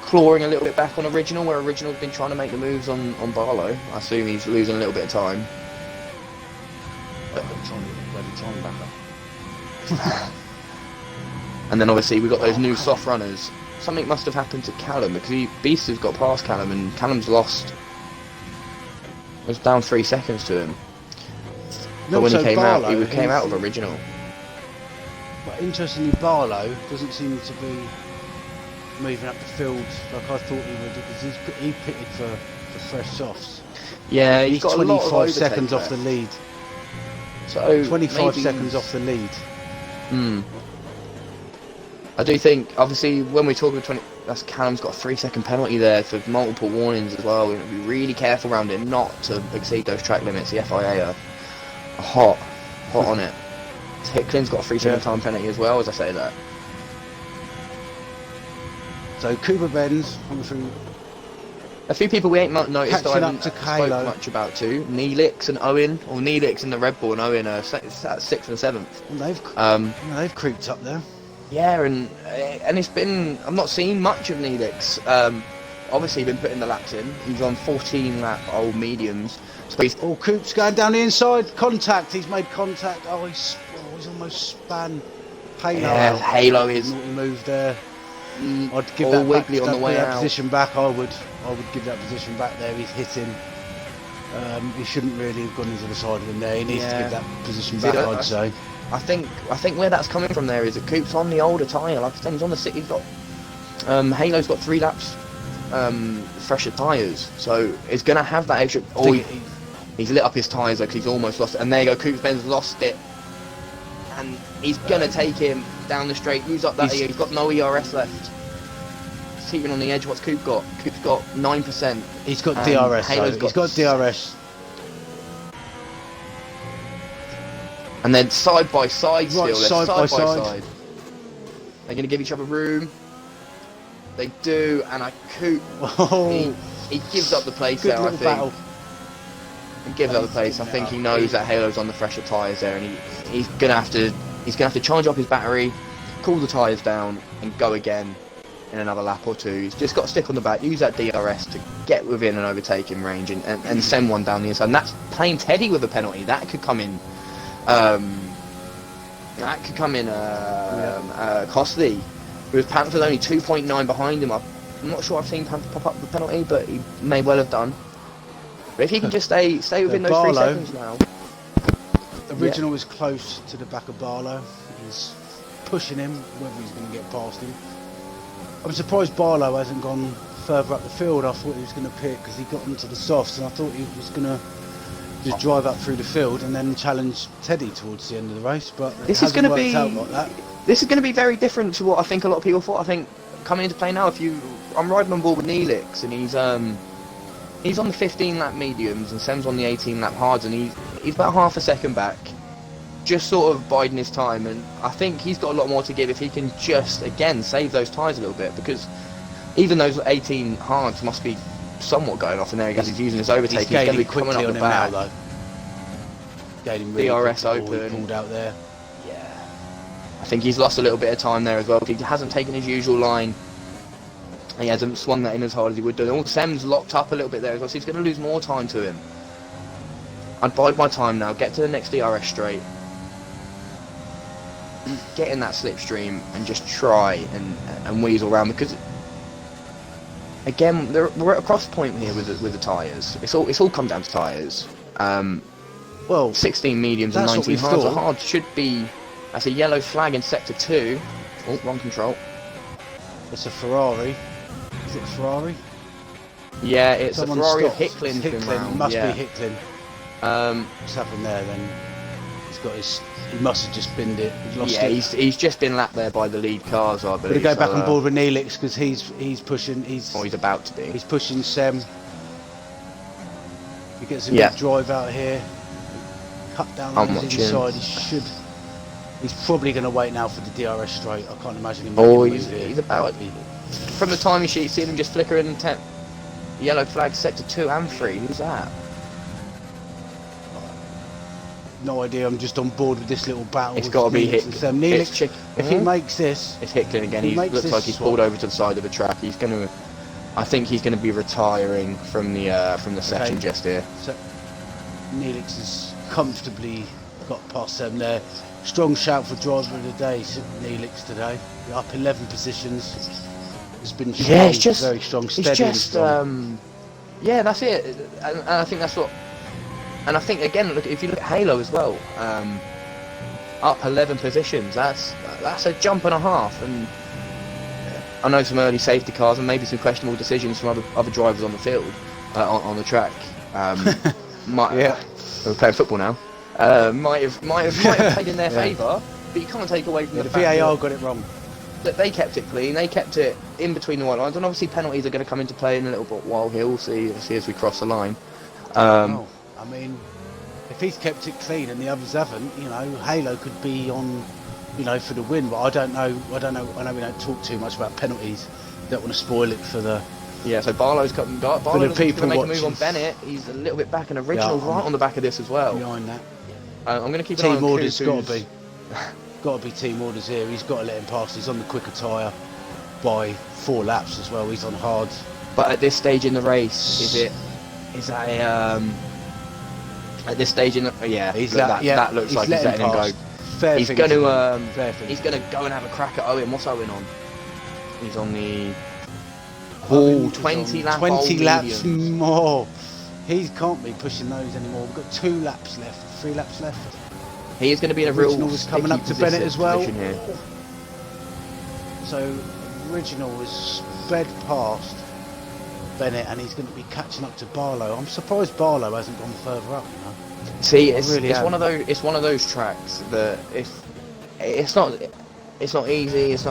clawing a little bit back on Original, where Original's been trying to make the moves on Barlow. I assume he's losing a little bit of time. Time back up. And then obviously we've got those new soft runners. Something must have happened to Callum because Beast has got past Callum and Callum's lost. It was down 3 seconds to him. But when he came out of Original. But interestingly, Barlow doesn't seem to be moving up the field like I thought he would, because he pitted for fresh softs. Yeah, he's got 25 seconds off the lead. So 25 seconds off the lead. I do think, obviously, when we're talking 20, that's Callum's got a 3-second penalty there for multiple warnings as well. We're going to be really careful around it not to exceed those track limits. The FIA are hot on it. Hicklin's got a 3-second time penalty as well, as I say that. So Cooper Benz coming through. A few people we ain't noticed that I haven't Catching up to spoke Kylo. much about too. Neelix and Owen, or Neelix and the Red Bull and Owen are 6th and 7th. They've creeped up there. Yeah, and it's been, I've not seen much of Neelix. Obviously been putting the laps in. He's on 14 lap old mediums. So he's, Oh, Coop's going down the inside. Contact. He's made contact. Oh, he's almost span Halo yeah, out. Halo is Naughty move there. I'd give all that back. wiggly on the Don't way put that out. position back. I would give that position back there. He's hitting. He shouldn't really have gone into the side of him there. He needs to give that position back, I'd say. I think where that's coming from there is that Coop's on the older tyre. Like I said, he's on the six. He's got Halo's got 3 laps fresher tyres, so it's gonna have that extra. Oh, he's lit up his tyres because he's almost lost it. And there you go, Coop's Ben's lost it, and he's gonna take him down the straight. Use up that. He's got no ERS left. He's teetering on the edge. What's Coop got? Coop's got 9%. He's got DRS. He's got DRS. And then side by side still. Right, side by side. They're going to give each other room. They do, and Coop, he gives up the place there, I think. Battle. He gives up the place. I think he knows that Halo's on the fresher tyres there, and he's going to have to charge up his battery, cool the tyres down, and go again in another lap or two. He's just got to stick on the back, use that DRS to get within an overtaking range, and send one down the inside. And that's playing Teddy with a penalty. That could come in. Costly. With Panther's only 2.9 behind him. I'm not sure I've seen Panther pop up the penalty, but he may well have done. But if he can just stay within those 3 seconds now. Original is close to the back of Barlow. He's pushing him, whether he's going to get past him. I'm surprised Barlow hasn't gone further up the field. I thought he was going to pick because he got into the softs, and I thought he was going to just drive up through the field and then challenge Teddy towards the end of the race, but this is going to be like that. This is going to be very different to what I think a lot of people thought. I think coming into play now, I'm riding on board with Neelix, and he's on the 15 lap mediums and Sem's on the 18 lap hards, and he's about half a second back, just sort of biding his time. And I think he's got a lot more to give if he can just again save those tyres a little bit, because even those 18 hards must be somewhat going off in there because he's using his overtake. He's going to be coming up the back. Now, gaining really DRS open. Pulled out there. Yeah. I think he's lost a little bit of time there as well. He hasn't taken his usual line. He hasn't swung that in as hard as he would do. And Sem's locked up a little bit there as well, so he's going to lose more time to him. I'd bide my time now. Get to the next DRS straight. Get in that slipstream and just try and weasel around, because again, we're at a cross point here with the tyres. It's all come down to tyres. Well, 16 mediums and 19 hards. The hard should be. That's a yellow flag in sector 2. Oh, wrong control. It's a Ferrari. Is it a Ferrari? Yeah, it's Someone a Ferrari of stopped. Hicklin's been round. It must yeah. be Hicklin. What's happened there then? He must have just binned it. He's lost it. He's just been lapped there by the lead cars, I believe. We're going to go back on board with Neelix because he's pushing. He's about to be. He's pushing Sem. He gets a big drive out here. Cut down on the inside. He's probably going to wait now for the DRS straight. I can't imagine him. He's about. From the timing sheet, seeing him just flickering yellow flag sector 2 and 3. Who's that? No idea. I'm just on board with this little battle. It's got to be Neelix. If he makes this, it's Hicklin again. He looks like he's pulled over to the side of the track. He's going to. I think he's going to be retiring from the session just here. So Neelix has comfortably got past them there. Strong shout for driver of the day, Neelix today. Up 11 positions. It's been strong, it's just very strong, steady. It's just, yeah, that's it. And I think that's what. And I think again, if you look at Halo as well, up 11 positions. That's a jump and a half. And I know some early safety cars and maybe some questionable decisions from other drivers on the field, on the track. We're playing football now. Might have played in their favour, but you can't take away from the fact VAR got it wrong. That they kept it clean, they kept it in between the white lines, and obviously penalties are going to come into play in a little bit while here. We'll see as we cross the line. I mean, if he's kept it clean and the others haven't, Halo could be on, for the win. But I don't know. I know we don't talk too much about penalties. Don't want to spoil it for the. Yeah, so Barlow's coming. Barlow's going to make a move on Bennett. He's a little bit back, and Original's right on the back of this as well. Behind that. I'm going to keep an eye on Team order's got to be. got to be team orders here. He's got to let him pass. He's on the quicker tyre by 4 laps as well. He's on hard. But at this stage in the race, is that at this stage in the that looks like he's letting him go. He's going to go and have a crack at Owen. What's Owen on? He's on the 20 lap 20 laps more. He can't be pushing those anymore. We've got 2 laps left, 3 laps left. He is going to be in a real was coming up to Bennett as well. Here. So Original was sped past Bennett, and he's going to be catching up to Barlow. I'm surprised Barlow hasn't gone further up. You know? See, it's one of those tracks that it's not easy. It's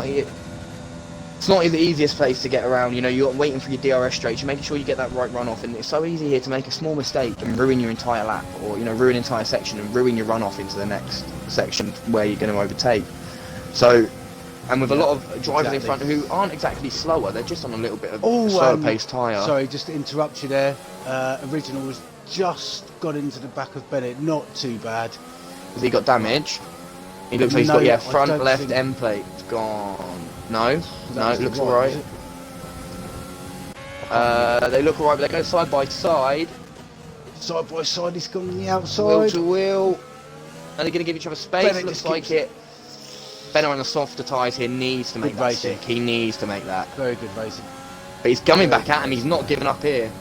not the easiest place to get around. You know, you're waiting for your DRS straights. You're making sure you get that right runoff, and it's so easy here to make a small mistake and ruin your entire lap, or ruin an entire section and ruin your runoff into the next section where you're going to overtake. So, and with a lot of drivers in front who aren't exactly slower, they're just on a little bit of a slower paced tyre. Sorry, just to interrupt you there. Original was just got into the back of Bennett. Not too bad. Has he got damage? He looks like he's got front left end plate gone. No, it looks alright. They look alright, but they go side by side. Side by side, he's gone on the outside. Wheel to wheel. Are they going to give each other space? Bennett Looks like it. Bennett on the softer tyres here needs to make that stick. He needs to make that. Very good racing. But he's coming back at him, he's not giving up here.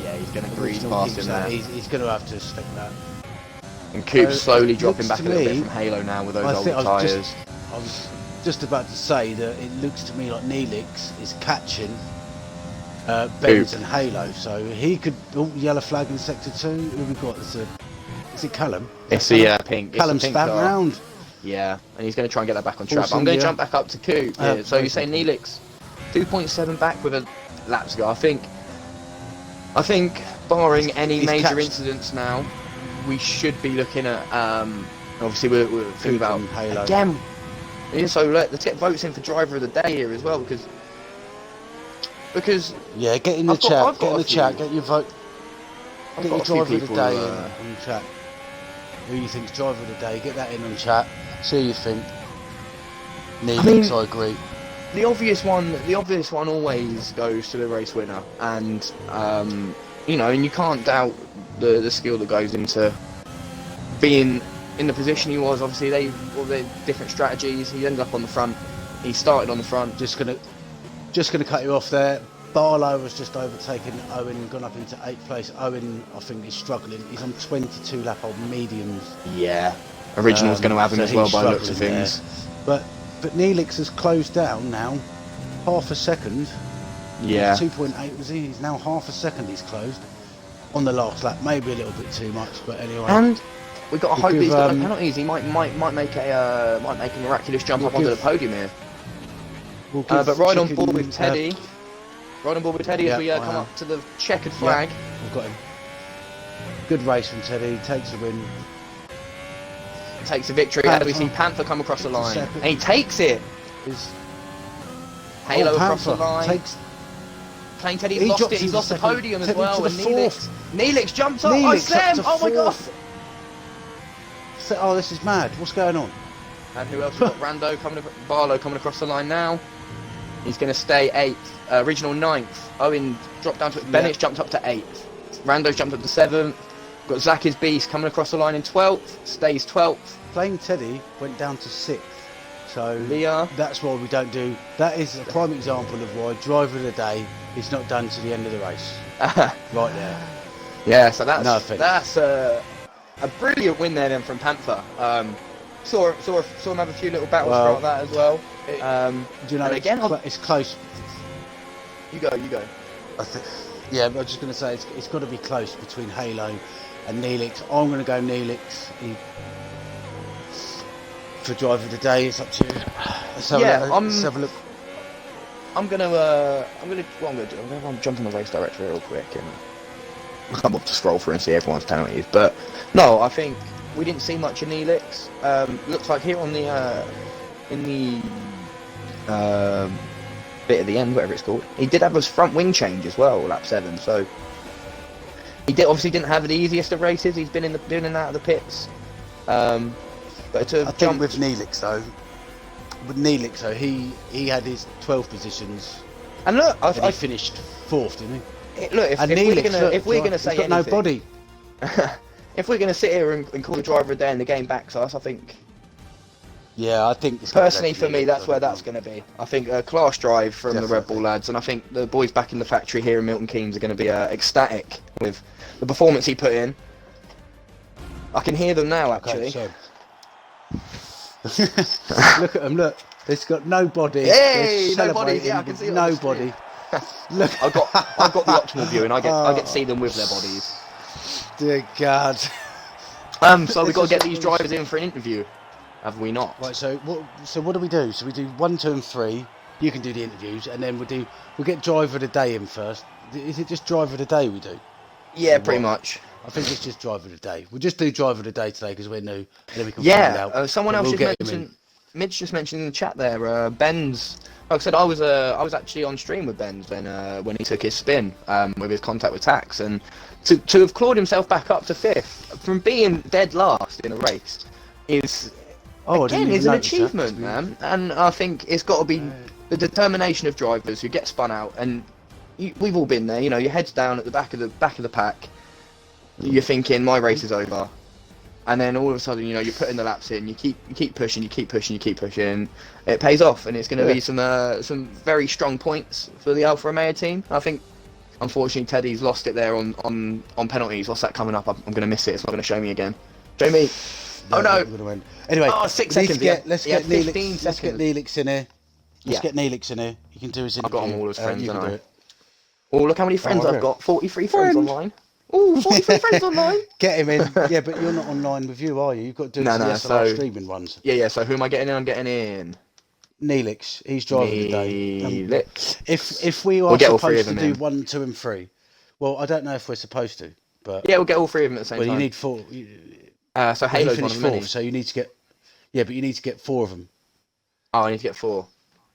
Yeah, he's going to breeze past him there. He's going to have to stick that. And Coop's slowly dropping back a little bit from Halo now with those older tyres. I was just about to say that it looks to me like Neelix is catching Benz and Halo, so he could. Oh, yellow flag in sector 2. Who have we got? Is it Callum? It's the pink. Callum's spam round. Yeah, and he's going to try and get that back on track. I'm going to jump back up to Coop. So you say Neelix 2.7 back with a lap to go. I think barring any major incidents now, we should be looking at obviously we're thinking about Halo again. So let's get votes in for driver of the day here as well, because yeah, get in the chat, get your vote, get your driver of the day in the chat. Who you think's driver of the day? Get that in on chat. See who you think. Neelix, I agree. The obvious one always goes to the race winner, and and you can't doubt the skill that goes into being in the position he was. Obviously, they're different strategies. He ended up on the front. He started on the front. Just gonna cut you off there. Barlow has just overtaken Owen and gone up into 8th place. Owen, I think, is struggling. He's on 22 lap old mediums. Yeah, Original's going to have him as well by the looks of things. But Neelix has closed down now, half a second. Yeah. 2.8 was he? He's now half a second. He's closed on the last lap. Maybe a little bit too much, but anyway. And we've got to hope he's got no penalties. He might make a miraculous jump up onto the podium here. But right on board with Teddy. Right on board with Teddy as we come up to the checkered flag. We've got him. Good race from Teddy. Takes the win. Takes the victory. And we see Panther come across the line. And he takes it. Halo across the line. Playing Teddy, he's lost it. He's lost the podium as well. And Neelix jumps up. Oh, Sam! Oh my god! Oh, this is mad. What's going on? And who else? We've got Barlow coming across the line now. He's going to stay 8th. Original 9th. Owen dropped down to it. Bennett's jumped up to 8th. Rando's jumped up to 7th. We've got Zach is Beast coming across the line in 12th. Stays 12th. Playing Teddy went down to 6th. So Leah. That's why we don't do. That is a prime example of why driver of the day is not done to the end of the race. Right there. Yeah, so that's a brilliant win there then from Panther. Saw him have a few little battles throughout that as well. Do you know, it's close. You go. Yeah, I was just going to say it's got to be close between Halo and Neelix. I'm going to go Neelix for driver of the day. It's up to you. Let's have a look. I'm gonna jump on the race director real quick and come up to scroll through and see everyone's penalties. But no, I think we didn't see much of Neelix. Looks like here on the in the bit at the end, whatever it's called, he did have his front wing change as well, lap 7. So he obviously didn't have the easiest of races. He's been in and out of the pits But to I think jump with Neelix though, he had his 12 positions and look, and he finished 4th, didn't he? look And if we're gonna say he's got anything, no body. if we're gonna sit here and call the driver a day and the game backs us, I think Yeah, I think it's gotta go personally to for me Neelix, that's where I that's think. going to be. I think a class drive from the Red Definitely. Bull lads, and I think the boys back in the factory here in Milton Keynes are going to be ecstatic with the performance he put in. I can hear them now actually. Okay, so look at them. Look, it's got no body. Hey, They're no bodies. celebrating Yeah, I can with see it on no the screen. body. Look, I've got the optimal view, and I get to see them with their bodies. dear God. So we've got to get these drivers in for an interview, have we not? Right. So what do we do? So we do 1, 2, and 3. You can do the interviews, and then we'll get driver of the day in first. Is it just driver of the day we do? Yeah, Or pretty what? much. I think it's just driver of the day. We'll just do driver of the day today because we're new, and then we can find Yeah, out. someone Then else we'll just get him in. mentioned. Mitch just mentioned in the chat there. Ben's. Like I said, I was actually on stream with Ben's when he took his spin with his contact with Tax, and to have clawed himself back up to 5th from being dead last in a race is again is an achievement, man. And I think it's got to be the determination of drivers who get spun out, and we've all been there. You know, your head's down at the back of the pack. You're thinking my race is over, and then all of a sudden, you know, you're putting the laps in. You keep pushing. It pays off, and it's going to be some very strong points for the Alfa Romeo team. I think, unfortunately, Teddy's lost it there on penalties. What's that coming up? I'm going to miss it. It's not going to show me again. Show me. Oh no! Anyway, 6 seconds. Let's get 15 Neelix. Let's get seconds. Neelix in here. Let's Yeah. get Neelix in here. You can do his I've interview. got them all as friends, you can don't do I? it. Oh, look how many friends Oh, I've okay. got. 43 friends Friend. online. Oh, 43 friends online. Get him in. Yeah, but you're not online with you, are you? You've got to do No, the no, SLR so- streaming ones. Yeah. So who am I getting in? I'm getting in. Neelix, he's driving today. Neelix. If we are We'll get all three supposed of to them do in. 1, 2, and 3, well, I don't know if we're supposed to, but Yeah, we'll get all 3 of them at the same well, time. you need 4. So He Halo's one finished of the many. 4th, so you need to get. Yeah, but you need to get 4 of them. Oh, I need to get 4.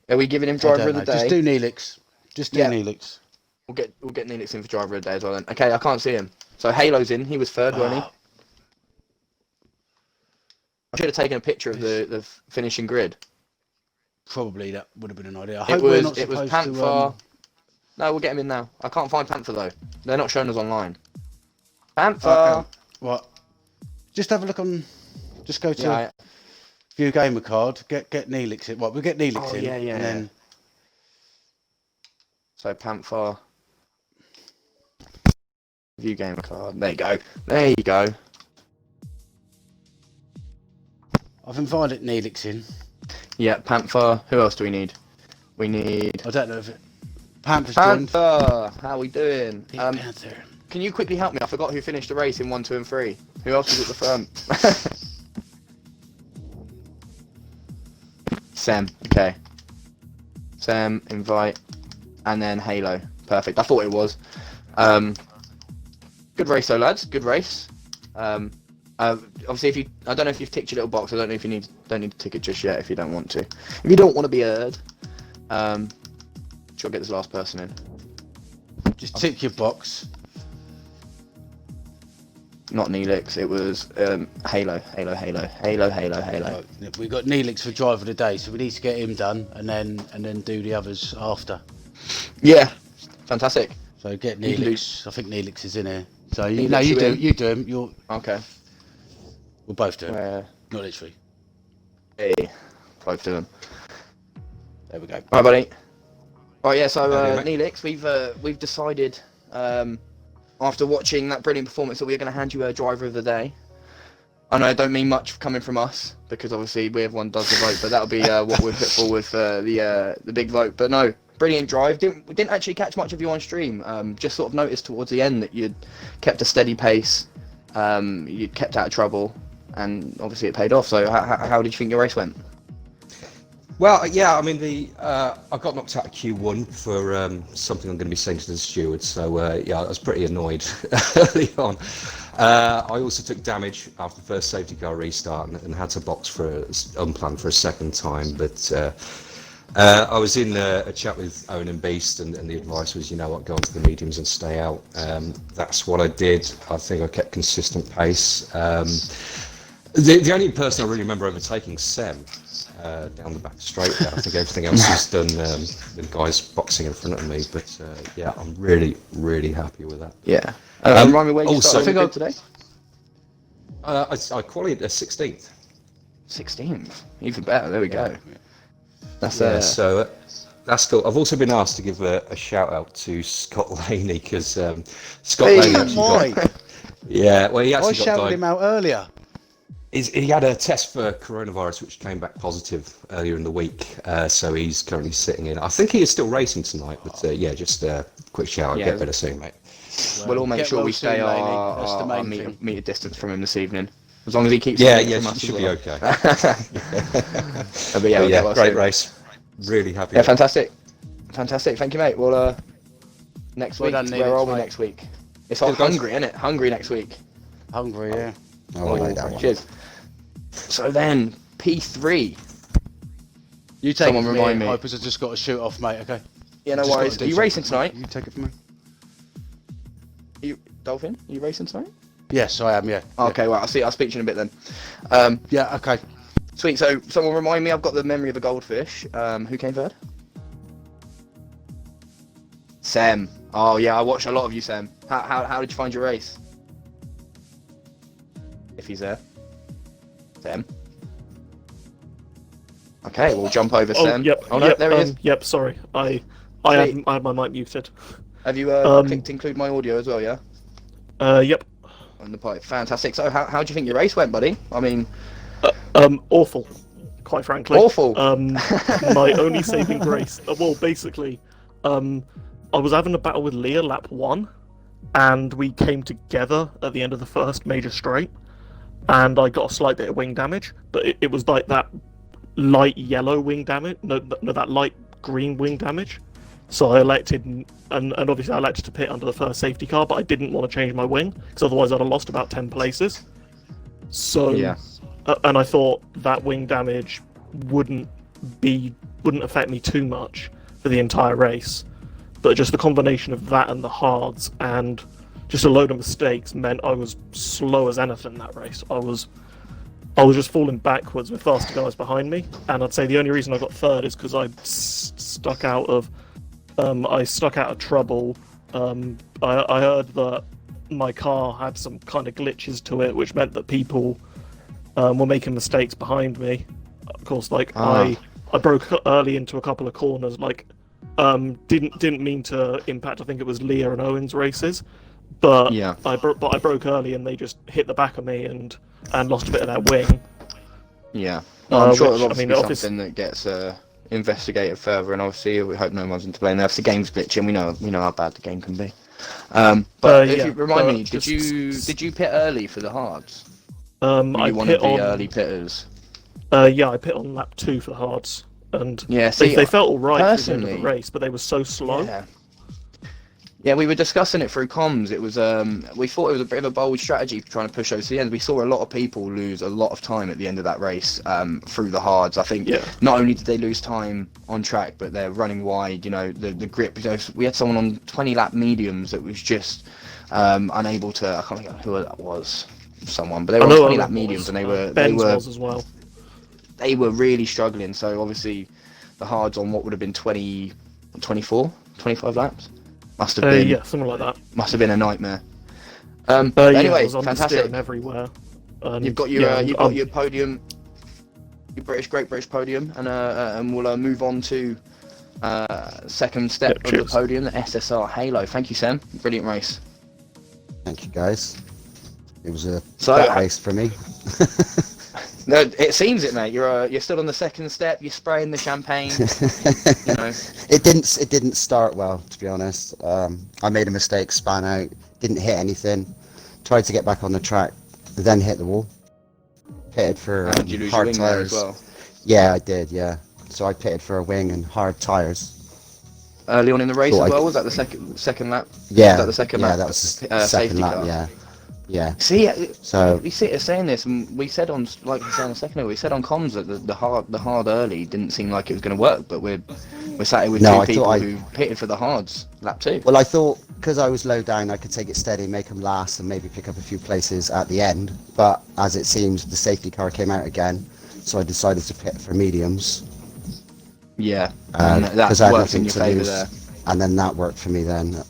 Are we giving him I driver don't of the know. day? Just do Neelix. Just do Yeah. Neelix. We'll get Neelix in for driver of the day as well then. Okay, I can't see him. So Halo's in. He was 3rd, wasn't he? I should have taken a picture of the finishing grid. Probably that would have been an idea. I It hope we're was not it was supposed Panther. to. No, we'll get him in now. I can't find Panther though. They're not showing us online. Panther. What? Just have a look on. Just go to Yeah. view gamer card. Get Neelix in. Well, we'll get Neelix Oh, in. yeah. And then So Panther. View gamer card. There you go. There you go. I've invited Neelix in. Yeah, Panther. Who else do we need? We need I don't know if it. Panther's joined. Panther. How we doing? Panther. Can you quickly help me? I forgot who finished the race in 1, 2, and 3. Who else was at the front? Sam. Okay. Sam, invite, and then Halo. Perfect. I thought it was. Good race, though, lads. Good race. Obviously, I don't know if you've ticked your little box. I don't know if you don't need to tick it just yet if you don't want to. If you don't want to be heard, should I get this last person in? Just tick your box. Not Neelix. It was Halo. Right, we got Neelix for driver of the day, so we need to get him done, and then do the others after. Yeah, fantastic. So get You can Neelix. I think Neelix is in here. So Neelix, no, you you do. in? You do him. You'll. Okay. We'll both do him. Where? Not literally. Hey, both of them. There we go. All right, buddy. Right, yeah. So Okay, Neelix, we've decided after watching that brilliant performance that we're going to hand you a driver of the day. I know I don't mean much coming from us because obviously everyone does the vote, but that'll be what we'll put forward for the big vote. But no, brilliant drive. We didn't actually catch much of you on stream. Just sort of noticed towards the end that you'd kept a steady pace. You'd kept out of trouble, and obviously it paid off. So how did you think your race went? Well, yeah, I mean, I got knocked out of Q1 for something I'm going to be saying to the stewards, so yeah, I was pretty annoyed early on. I also took damage after the first safety car restart and had to box unplanned for a second time, but I was in a chat with Owen and Beast, and the advice was, you know what, go onto the mediums and stay out. That's what I did. I think I kept consistent pace. The only person I really remember overtaking Sem down the back straight there. I think everything else was done with guys boxing in front of me. But yeah, I'm really, really happy with that. Yeah. Remind me where you also, started today? I qualified 16th. 16th. Even better. There we go. That's so that's cool. I've also been asked to give a shout out to Scott Laney because Scott Laney actually got. Yeah, well, he actually I shouted him out earlier. He had a test for coronavirus, which came back positive earlier in the week. So he's currently sitting in. I think he is still racing tonight, but yeah, just a quick shout out. Get better soon, mate. We'll all make sure we stay our meter distance from him this evening. As long as he keeps from us should be okay. But yeah, great race. Really happy. Yeah, fantastic. Thank you, mate. Well, next week, where are we next week? It's all Hungary, isn't it? Hungary next week. Hungary, yeah. Oh, I like that one. Cheers. So then, P3. You take Someone it from remind me. Hypers have just got to shoot off, mate, okay? Yeah, no worries. Are you racing tonight? You take it from me. Dolphin, are you racing tonight? Yes, I am, yeah. Okay, well, I'll speak to you in a bit then. Yeah, okay. Sweet, so someone remind me, I've got the memory of a goldfish. Who came third? Sam. Oh yeah, I watched a lot of you, Sam. How did you find your race? If he's there. Sam. Okay, we'll jump over Sam. Yep. Oh no, yep, there he is. Yep, sorry. I had my mic muted. Have you clicked include my audio as well, yeah? Yep. On the pipe. Fantastic. So how do you think your race went, buddy? I mean, awful, quite frankly. Awful. My only saving grace. Well, basically, I was having a battle with Leah lap 1, and we came together at the end of the first major straight, and I got a slight bit of wing damage, but it was like that light yellow wing damage, no, that light green wing damage. So I elected, and obviously I elected to pit under the first safety car, but I didn't want to change my wing, because otherwise I'd have lost about 10 places. So, yeah. And I thought that wing damage wouldn't affect me too much for the entire race. But just the combination of that and the hards and just a load of mistakes meant I was slow as anything in that race. I was just falling backwards with faster guys behind me, and I'd say the only reason I got third is because I stuck out of trouble. I heard that my car had some kind of glitches to it, which meant that people were making mistakes behind me. Of course, I broke early into a couple of corners, didn't mean to impact. I think it was Leah and Owen's races, but yeah. I broke early and they just hit the back of me and lost a bit of their wing. Yeah, well, I'm sure which, it'll obviously be something that gets investigated further, and obviously we hope no one's to blame. If the game's glitching, we know how bad the game can be. But if you remind me, did you pit early for the hards? I one pit of the on early pitters. Yeah, I pit on lap 2 for the hards, and yeah, see, they felt all right at the end of personally, the race, but they were so slow. Yeah, we were discussing it through comms. It was we thought it was a bit of a bold strategy trying to push those to the end. We saw a lot of people lose a lot of time at the end of that race through the hards. I think not only did they lose time on track, but they're running wide. You know, the grip. You know, we had someone on 20 lap mediums that was just unable to. I can't think who that was. Someone, but they were on 20 lap mediums, and they were was as well. They were really struggling. So obviously, the hards on what would have been 24, 25 laps. Must have been something like that. Must have been a nightmare. Anyway, fantastic. Everywhere. You've got your podium, your Great British podium, and we'll move on to second step of the podium, the SSR Halo. Thank you, Sam. Brilliant race. Thank you, guys. It was a bad race for me. No, it seems it, mate. You're still on the second step. You're spraying the champagne. You know. It didn't start well, to be honest. I made a mistake, span out, didn't hit anything. Tried to get back on the track, then hit the wall. Pitted for did you lose hard your wing tires. there as well? Yeah, I did. Yeah. So I pitted for a wing and hard tires. Early on in the race as well. Was that the second lap? Yeah. Was that the second lap? Yeah, that was second lap. Car? Yeah. Yeah. See, so we sit here saying this, and we said on, like you said a second ago, we said on comms that the hard early didn't seem like it was going to work, but we're sat here with two people who pitted for the hards lap 2. Well, I thought because I was low down, I could take it steady, make them last, and maybe pick up a few places at the end. But as it seems, the safety car came out again, so I decided to pit for mediums. Yeah, and that Because I had works in nothing your to favour lose. there. And then that worked for me then.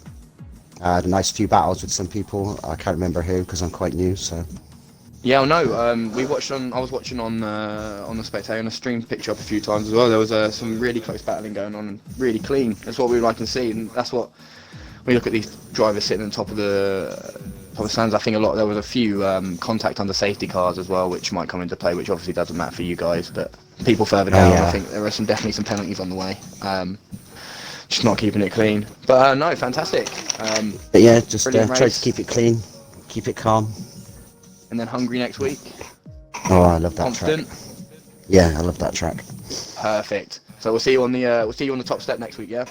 I had a nice few battles with some people. I can't remember who because I'm quite new, so... Yeah, I know. I was watching on the Spectator, and I streamed picture up a few times as well. There was some really close battling going on, and really clean. That's what we would like to see, and that's what we look at these drivers sitting on top of the stands. I think there was a few contact under safety cars as well, which might come into play, which obviously doesn't matter for you guys, but people further down, yeah. I think there are definitely some penalties on the way. Just not keeping it clean. But no, fantastic. But yeah, just Brilliant try to race. keep it clean, keep it calm. And then Hungary next week. Oh, I love that Confident. track. Yeah, I love that track. Perfect. So we'll see you on the top step next week, yeah?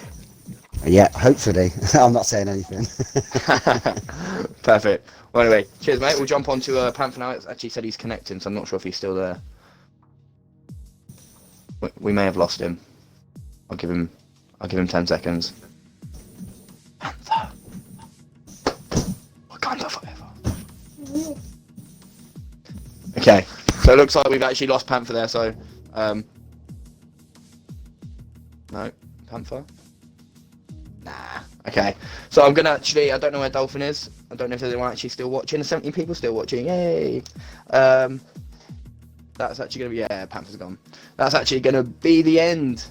Yeah, hopefully. I'm not saying anything. Perfect. Well, anyway, cheers, mate. We'll jump on to Panther now. It's actually said he's connecting, so I'm not sure if he's still there. We may have lost him. I'll give him 10 seconds. Panther. Wakanda forever. Okay, so it looks like we've actually lost Panther there, so... No, Panther? Nah. Okay, so I'm gonna I don't know where Dolphin is. I don't know if there's anyone actually still watching. There's 70 people still watching, yay! That's actually gonna be, yeah, Panther's gone. That's actually gonna be the end.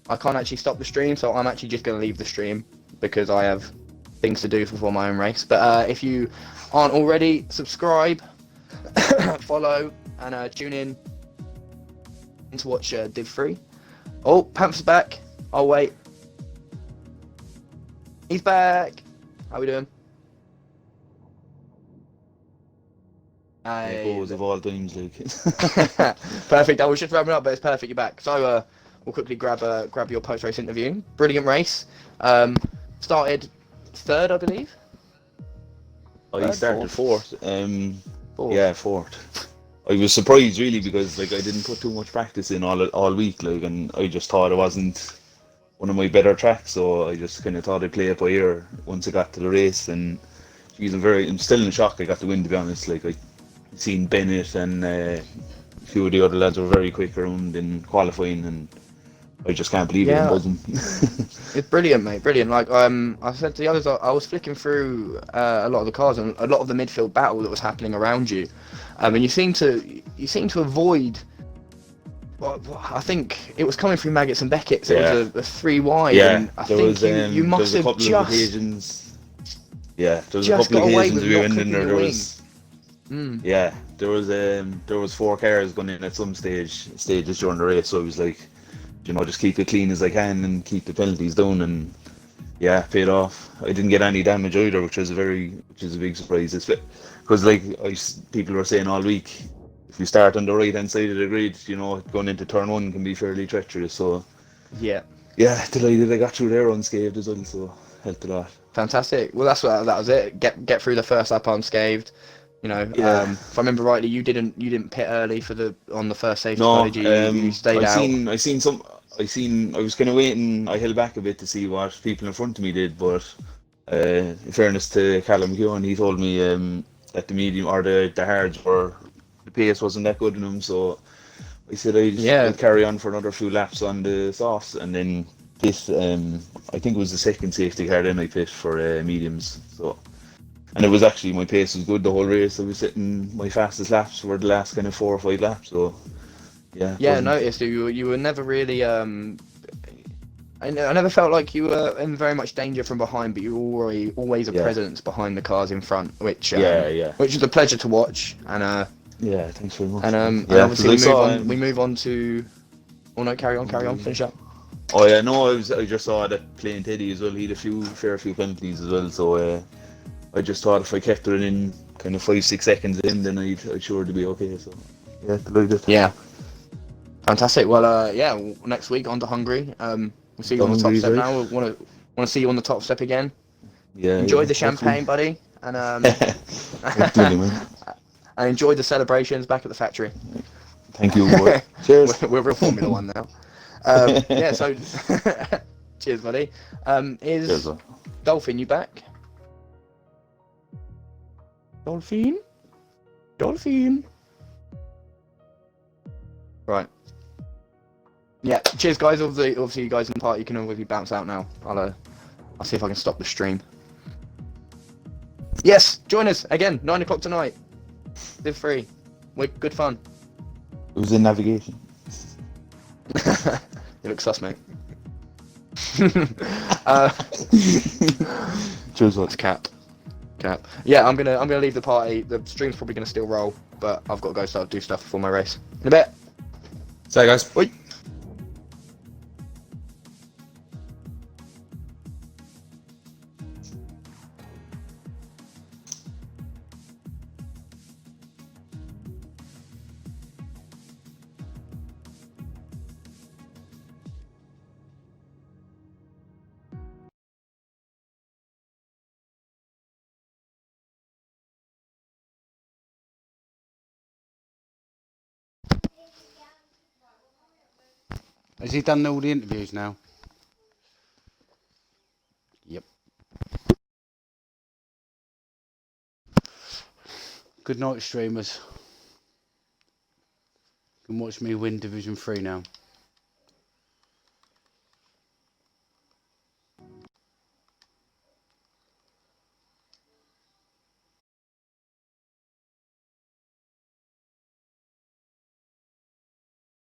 I can't actually stop the stream, so I'm actually just gonna leave the stream because I have things to do before my own race. But if you aren't already, subscribe, follow, and tune in to watch Div 3. Oh, Panther's back. I'll wait. He's back. How we doing? It goes of all times, like. Perfect. I was just wrapping up, but it's perfect. You're back. So we'll quickly grab your post-race interview. Brilliant race. Started third, I believe. I started fourth. Fourth. Yeah, fourth. I was surprised really because like I didn't put too much practice in all week, like, and I just thought it wasn't one of my better tracks, so I just kind of thought I'd play it by ear once I got to the race. And geez, I'm still in shock I got the win, to be honest. Like, I seen Bennett and a few of the other lads were very quick around in qualifying, and I just can't believe it. I'm buzzing. It's brilliant, mate. Brilliant. Like I said to the others, I was flicking through a lot of the cars and a lot of the midfield battle that was happening around you, and you seem to avoid. Well, I think it was coming through Maggots and Beckett. So it was a 3 wide. Yeah, and I think you must have just occasions. Yeah, there was a just couple of got away occasions with we not went in cooking there. the There wing. was. Yeah, there was 4 cars going in at some stages during the race, so I was like, just keep it clean as I can and keep the penalties down, and yeah, paid off. I didn't get any damage either, which is a big surprise. It's because people were saying all week, if you start on the right hand side of the grid, going into turn 1 can be fairly treacherous. So Yeah. Delighted I got through there unscathed as well, so helped a lot. Fantastic. Well, that was it. Get through the first lap unscathed. If I remember rightly, you didn't pit early on the first safety car, did you? You stayed out. I was kind of waiting. I held back a bit to see what people in front of me did, but in fairness to Callum Keown, he told me that the medium or the hards the pace wasn't that good in them, so I said I'd carry on for another few laps on the softs, and then pit. I think it was the second safety car then I pit for mediums. So. And it was actually, my pace was good the whole race. I was sitting, my fastest laps were the last kind of 4 or 5 laps, so yeah. Yeah, I noticed you were never really, I never felt like you were in very much danger from behind, but you were always a presence behind the cars in front, which was a pleasure to watch. And yeah, thanks very much. And obviously we move on to, oh no, carry on, finish up. Oh yeah, no, I just saw that playing Teddy as well, he had a fair few penalties as well, so I just thought if I kept it in kind of 5-6 seconds in, then I'd sure to be okay. So yeah, delighted. Yeah, fantastic. Well, next week on to Hungary. We'll see you on the top step now. We want to see you on the top step again. Yeah. Enjoy the champagne, buddy, and Absolutely, man. and enjoy the celebrations back at the factory. Thank you, boy. Cheers. We're real Formula One now. So cheers, buddy. Is Cheers, Dolphin, you back? Dolphin? Dolphin? Right. Yeah, cheers guys. Obviously you guys in the party can obviously bounce out now. I'll see if I can stop the stream. Yes, join us again, 9 o'clock tonight. Live free. We're good fun. It was in navigation. You look sus, mate. Cheers, That's Cap. Yeah, I'm gonna leave the party. The stream's probably gonna still roll, but I've got to go start do stuff before my race. In a bit. So, guys. Oi. Has he done all the interviews now? Yep. Good night, streamers. You can watch me win Division 3 now.